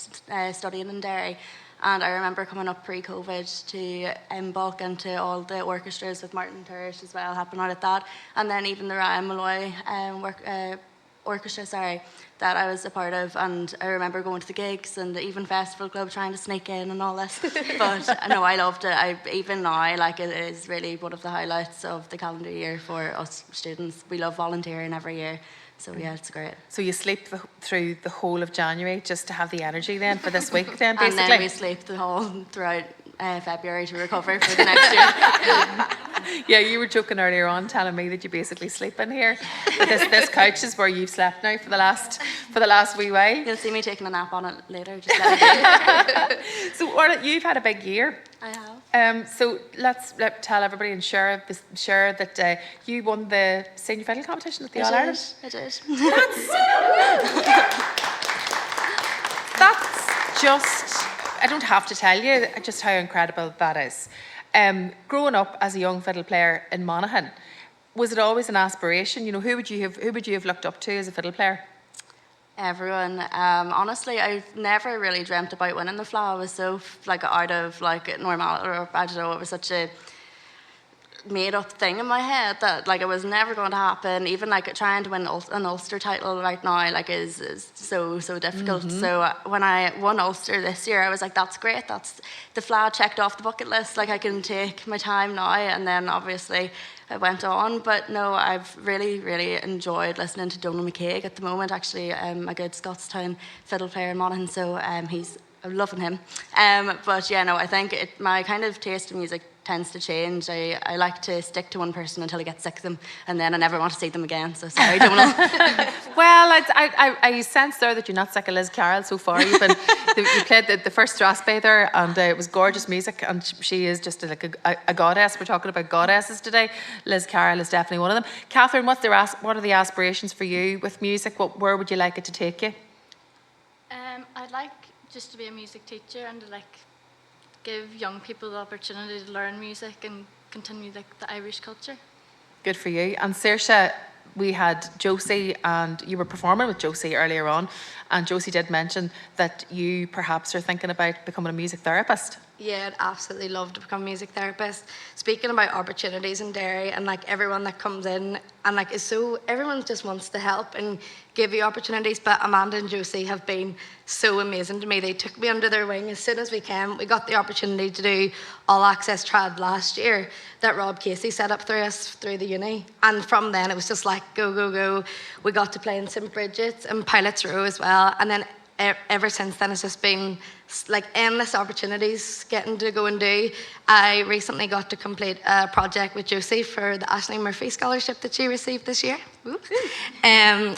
studying in Derry. And I remember coming up pre-COVID to Imbolc and to all the orchestras with Martin Terrace as well, helping out at that. And then even the Ryan Malloy orchestra, that I was a part of. And I remember going to the gigs and even Festival Club trying to sneak in and all this. But no, I loved it. Even now, like, it is really one of the highlights of the calendar year for us students. We love volunteering every year. So yeah, it's great. So you sleep through the whole of January just to have the energy then for this week then, basically? And then we sleep the whole throughout February to recover for the next year. Yeah, you were joking earlier on, telling me that you basically sleep in here. This couch is where you've slept now for the last wee while. You'll see me taking a nap on it later. Just let it So Orla, you've had a big year. I have. So let's tell everybody and share that you won the senior fiddle competition at the All Ireland. I did. That's just, I don't have to tell you just how incredible that is. Growing up as a young fiddle player in Monaghan, was it always an aspiration? You know, who would you have looked up to as a fiddle player? Everyone. Honestly, I've never really dreamt about winning the Fleadh. I was so like out of like normal, or I don't know, it was such a made up thing in my head that like it was never going to happen. Even like trying to win an Ulster title right now like is so difficult. So when I won Ulster this year, I was like, that's great, that's the Fleadh checked off the bucket list, like I can take my time now. And then obviously I went on, but no, I've really enjoyed listening to Donal McCaig at the moment, actually a good Scottstown fiddle player in Monaghan, so I'm loving him. But yeah, no, I think my kind of taste in music tends to change. I like to stick to one person until I get sick of them, and then I never want to see them again. So sorry, Donal. Well, I sense there that you're not sick of Liz Carroll so far. You played the first Strasbourg there, and it was gorgeous music, and she is just like a goddess. We're talking about goddesses today. Liz Carroll is definitely one of them. Catherine, what are the aspirations for you with music? Where would you like it to take you? I'd like just to be a music teacher and to give young people the opportunity to learn music and continue the Irish culture. Good for you. And Saoirse, we had Josie, and you were performing with Josie earlier on, and Josie did mention that you perhaps are thinking about becoming a music therapist. Yeah, I'd absolutely love to become a music therapist. Speaking about opportunities in Derry and like everyone that comes in and like everyone just wants to help and give you opportunities, but Amanda and Josie have been so amazing to me. They took me under their wing as soon as we came. We got the opportunity to do All Access Trad last year that Rob Casey set up through the uni, and from then it was just like go. We got to play in St Bridget's and Pilot's Row as well, and then ever since then it's just been like endless opportunities getting to go and do. I recently got to complete a project with Josie for the Ashling Murphy scholarship that she received this year.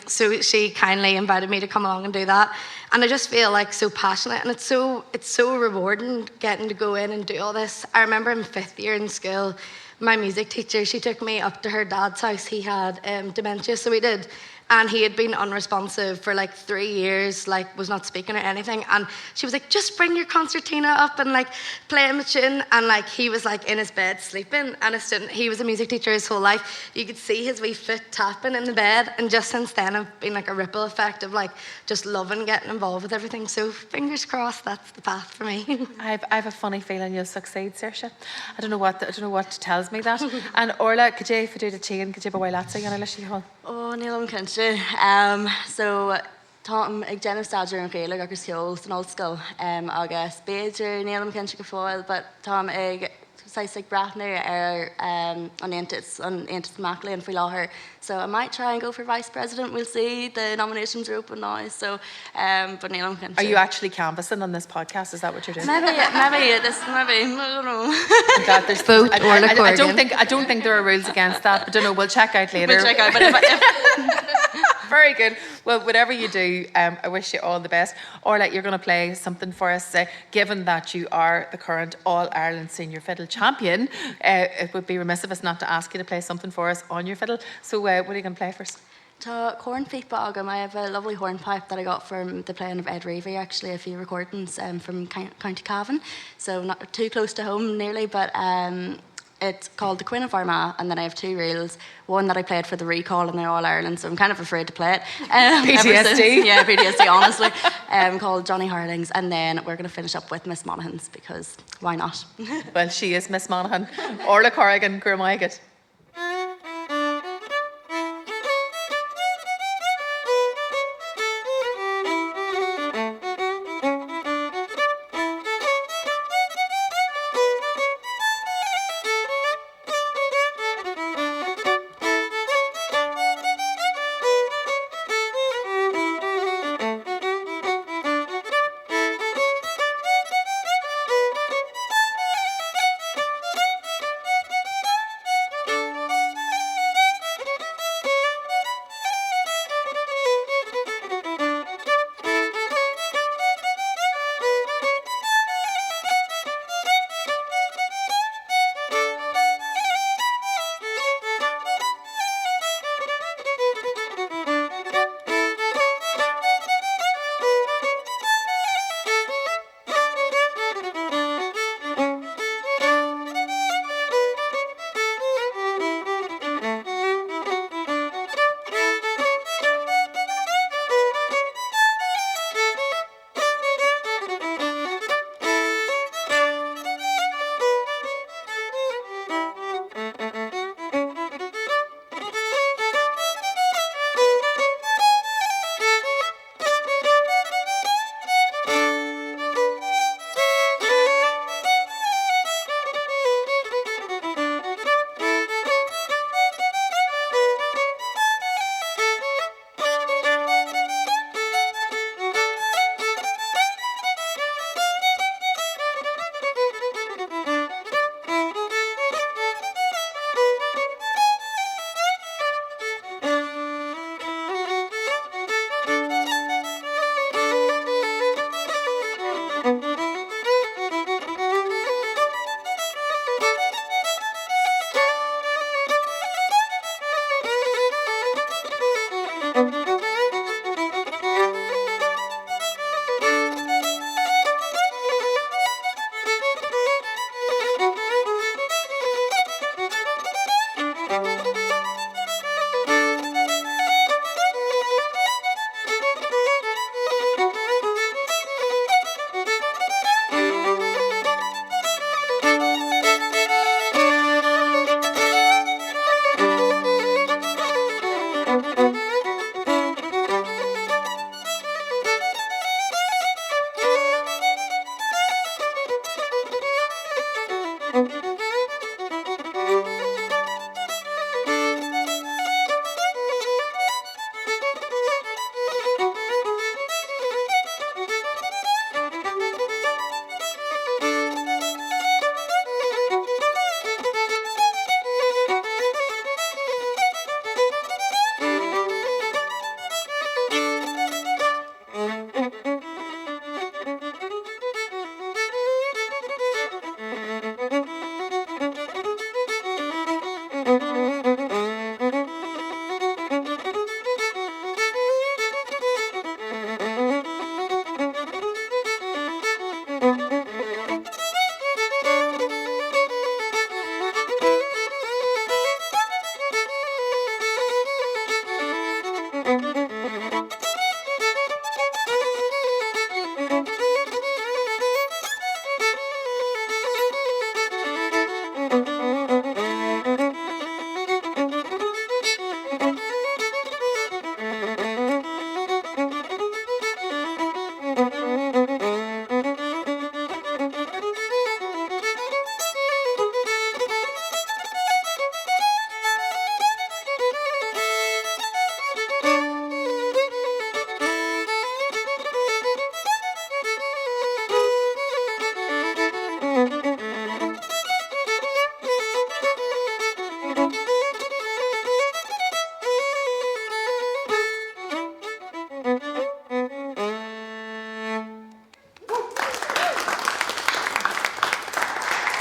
So she kindly invited me to come along and do that, and I just feel like so passionate, and it's so rewarding getting to go in and do all this. I remember in 5th year in school, my music teacher, she took me up to her dad's house. He had dementia, so we did. And he had been unresponsive for like 3 years, like was not speaking or anything. And she was like, just bring your concertina up and like play him a tune. And like he was like in his bed sleeping, and he was a music teacher his whole life. You could see his wee foot tapping in the bed. And just since then, I've been like a ripple effect of like just loving getting involved with everything. So fingers crossed, that's the path for me. I have a funny feeling you'll succeed, Saoirse. I don't know what tells me that. And Orla, could you do the tea and could you have a while at singing a list you Oh, Neil and Country. So Tom ag Jenna Stadger and Fhéile agus Fhéile an old school. Agus Beidir Neil and Country Gafoil, but Tom ag Saisig Bratner an Antis Mackley and Fhéile. So I might try and go for vice president. We'll see. The nominations are open now. So, but Neil and Country. Are you actually canvassing on this podcast? Is that what you're doing? Maybe I don't know. God, there's vote I don't think there are rules against that. I don't know. We'll check out later. We'll check out. But if Very good. Well, whatever you do, I wish you all the best. Orla, you're going to play something for us. Given that you are the current All-Ireland Senior Fiddle Champion, it would be remiss of us not to ask you to play something for us on your fiddle. So what are you going to play first? Corn Feet Bogum. I have a lovely hornpipe that I got from the playing of Ed Reevy, actually, a few recordings from County Cavan. So not too close to home, nearly, but it's called The Queen of Armagh, and then I have 2 reels. One that I played for the recall in the All Ireland, so I'm kind of afraid to play it. PTSD? Yeah, PTSD, honestly. Called Johnny Harlings, and then we're going to finish up with Miss Monaghan's, because why not? Well, she is Miss Monaghan. Orla Corrigan, Gurmaigat.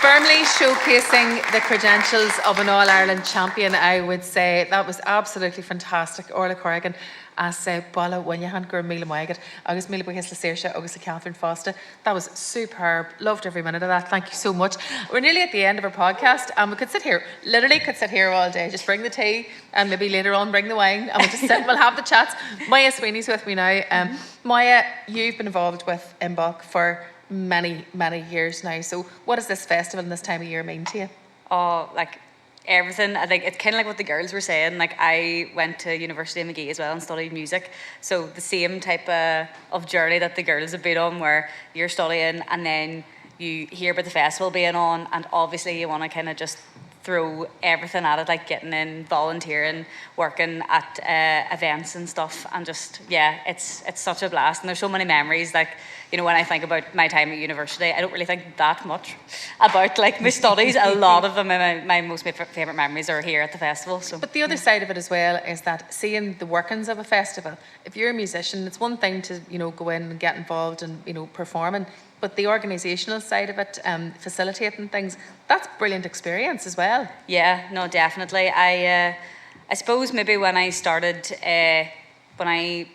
Firmly showcasing the credentials of an All-Ireland champion, I would say. That was absolutely fantastic. Orla Corrigan as Bala Winyahan Gur Mila Moigat, August Mila Buhis La Saoirse, August Catherine Foster. That was superb. Loved every minute of that. Thank you so much. We're nearly at the end of our podcast and we could sit here, literally could sit here all day. Just bring the tea and maybe later on bring the wine and we'll just sit and we'll have the chats. Maya Sweeney's with me now. Maya, you've been involved with Imbolc for many years now. So what does this festival and this time of year mean to you? Oh, like everything. I think it's kind of like what the girls were saying. Like I went to University of Magee as well and studied music. So the same type of journey that the girls have been on, where you're studying and then you hear about the festival being on, and obviously you want to kind of just throw everything at it, like getting in, volunteering, working at events and stuff, and just it's such a blast. And there's so many memories. Like, you know, when I think about my time at university, I don't really think that much about like my studies. A lot of them, my most favourite memories are here at the festival. So, but the other side of it as well is that seeing the workings of a festival. If you're a musician, it's one thing to go in and get involved and performing. But the organisational side of it, facilitating things, that's a brilliant experience as well. Yeah, no, definitely. I suppose maybe when I started, when I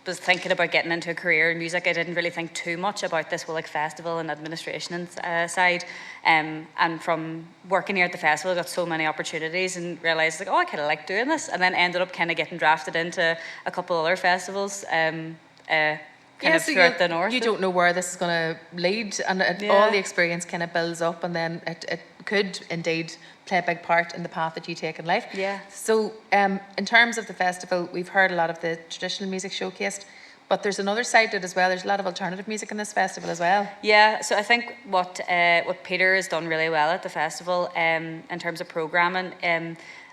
was thinking about getting into a career in music, I didn't really think too much about this whole like festival and administration side. And from working here at the festival, I got so many opportunities and realised like, oh, I kind of like doing this. And then ended up kind of getting drafted into a couple other festivals. Throughout the north. You don't know where this is going to lead, and all the experience kind of builds up, and then it could indeed play a big part in the path that you take in life. Yeah. So in terms of the festival, we've heard a lot of the traditional music showcased, but there's another side to it as well. There's a lot of alternative music in this festival as well. Yeah, so I think what Peter has done really well at the festival in terms of programming,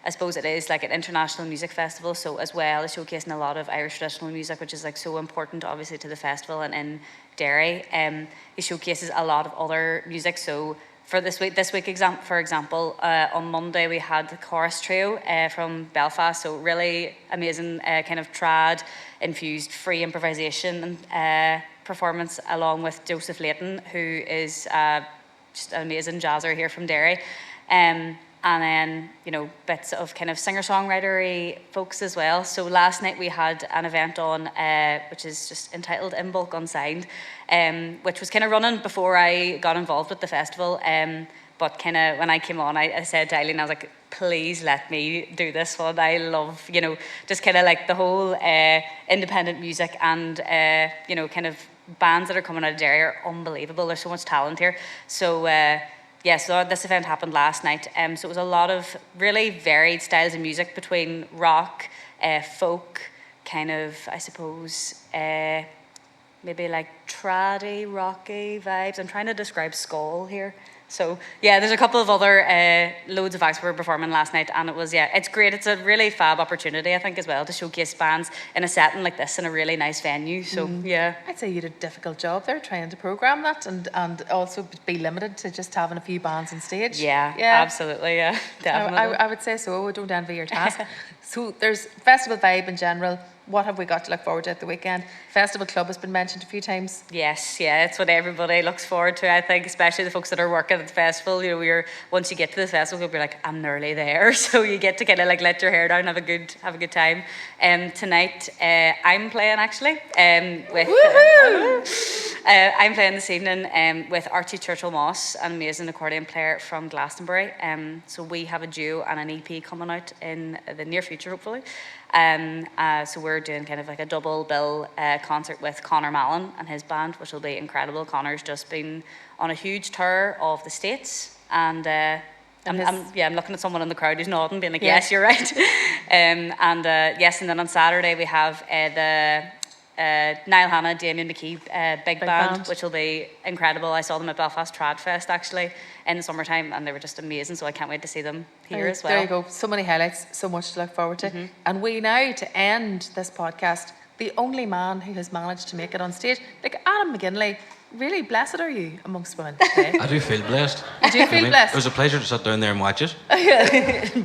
I suppose it is like an international music festival, so as well as showcasing a lot of Irish traditional music, which is like so important obviously to the festival and in Derry. He showcases a lot of other music. So for this week, for example, on Monday we had the chorus trio from Belfast, so really amazing kind of trad infused free improvisation performance, along with Joseph Layton, who is just an amazing jazzer here from Derry. And then, bits of kind of singer-songwritery folks as well. So last night we had an event on, which is just entitled Imbolc Unsigned, which was kind of running before I got involved with the festival. But kind of when I came on, I said to Eileen, I was like, please let me do this one. I love, just kind of like the whole independent music and, kind of bands that are coming out of Derry are unbelievable. There's so much talent here. So, so this event happened last night. So it was a lot of really varied styles of music between rock, folk, kind of, I suppose, maybe like traddy, rocky vibes. I'm trying to describe skull here. So there's a couple of other loads of acts we were performing last night, and it was it's great. It's a really fab opportunity, I think, as well, to showcase bands in a setting like this in a really nice venue. So I'd say you did a difficult job there trying to programme that and also be limited to just having a few bands on stage. Yeah. Absolutely, definitely. I would say so. I don't envy your task. So there's festival vibe in general. What have we got to look forward to at the weekend? Festival Club has been mentioned a few times. Yes, it's what everybody looks forward to, I think, especially the folks that are working at the festival. Once you get to the festival, you'll be like, I'm nearly there. So you get to kind of like let your hair down, have a good time. Tonight, I'm playing actually. I'm playing this evening with Archie Churchill-Moss, an amazing accordion player from Glastonbury. So we have a duo and an EP coming out in the near future, hopefully. So we're doing kind of like a double bill concert with Conor Mallon and his band, which will be incredible. Conor's just been on a huge tour of the States, and I'm looking at someone in the crowd who's nodding, being like, yes, you're right. And then on Saturday we have the Niall Hanna, Damien McKee big band, which will be incredible. I saw them at Belfast Trad Fest actually in the summertime, and they were just amazing, so I can't wait to see them here as well. There you go, so many highlights, so much to look forward to. And we now, to end this podcast, the only man who has managed to make it on stage, like Adam McGinley. Really blessed are you amongst women today? I do feel blessed. You do feel blessed? It was a pleasure to sit down there and watch it.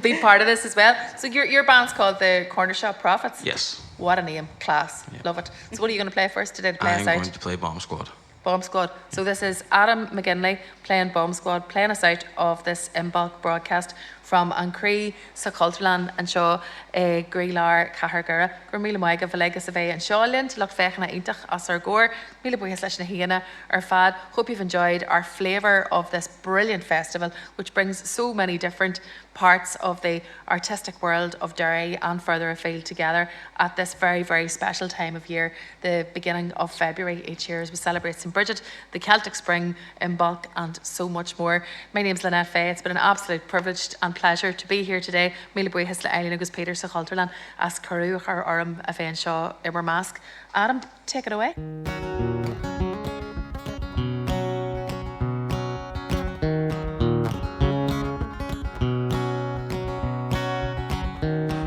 Be part of this as well. So your band's called the Corner Shop Prophets? Yes. What a name. Class. Love it. So what are you going to play for us today to play us out? I'm going to play Bomb Squad. Bomb Squad. So this is Adam McGinley playing Bomb Squad, playing us out of this in bulk broadcast from an Cree sa Culturland and seo Grílar Cahargura. Gur míle maiga bhlegus a bheith an seolinn to look fechna intach as our gore. Míle buchas leis na híana ar fad. Hope you've enjoyed our flavour of this brilliant festival, which brings so many different parts of the artistic world of Derry and further afield together at this very, very special time of year, the beginning of February each year as we celebrate St. Bridget, the Celtic Spring in bulk and so much more. My name's Lynette Fay. It's been an absolute privilege and pleasure to be here today. Míle buchas le Eileen agus Peter sa Culturland as chomhroinnt orm a bheith seo imar mask. Adam, take it away.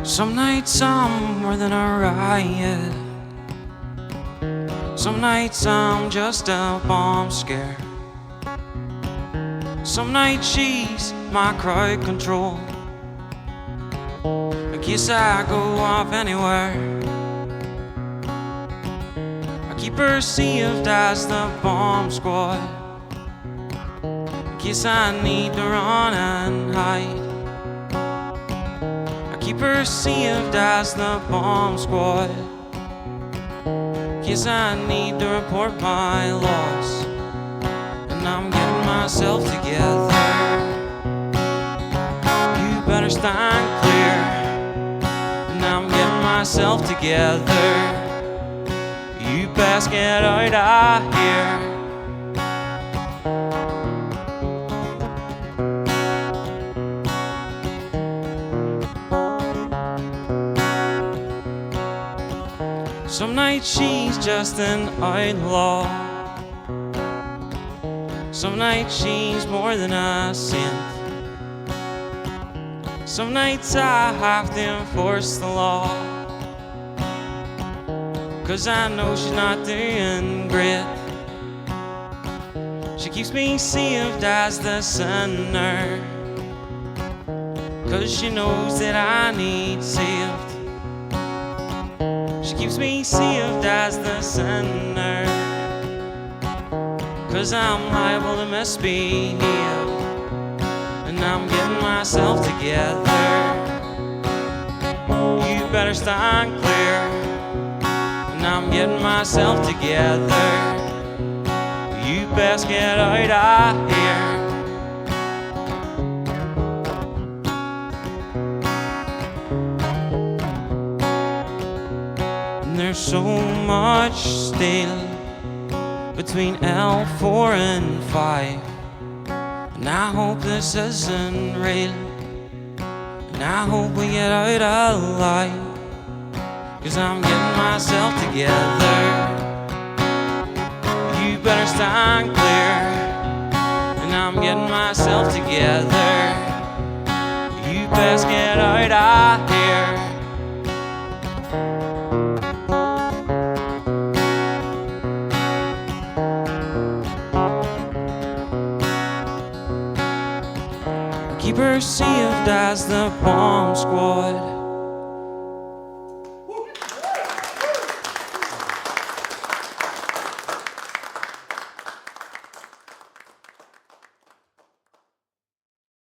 Some nights I'm more than a riot. Some nights I'm just a bomb scare. Some nights she's my crowd control. I guess I go off anywhere. I keep her saved as the bomb squad. I guess I need to run and hide. Keep her saved as the bomb squad. Guess I need to report my loss, and I'm getting myself together. You better stand clear, and I'm getting myself together. You best get out of here. Some nights she's just an outlaw. Some nights she's more than a synth. Some nights I have to enforce the law, 'cause I know she's not doing great. She keeps me saved as the sinner, 'cause she knows that I need saved. She keeps me saved as the sinner, 'cause I'm liable to misbehave, and I'm getting myself together. You better stand clear, and I'm getting myself together. You best get out of here. There's so much still between L4 and 5, and I hope this isn't real, and I hope we get out alive, 'cause I'm getting myself together. You better stand clear, and I'm getting myself together. You best get out of here. Keep her saved as the bomb squad.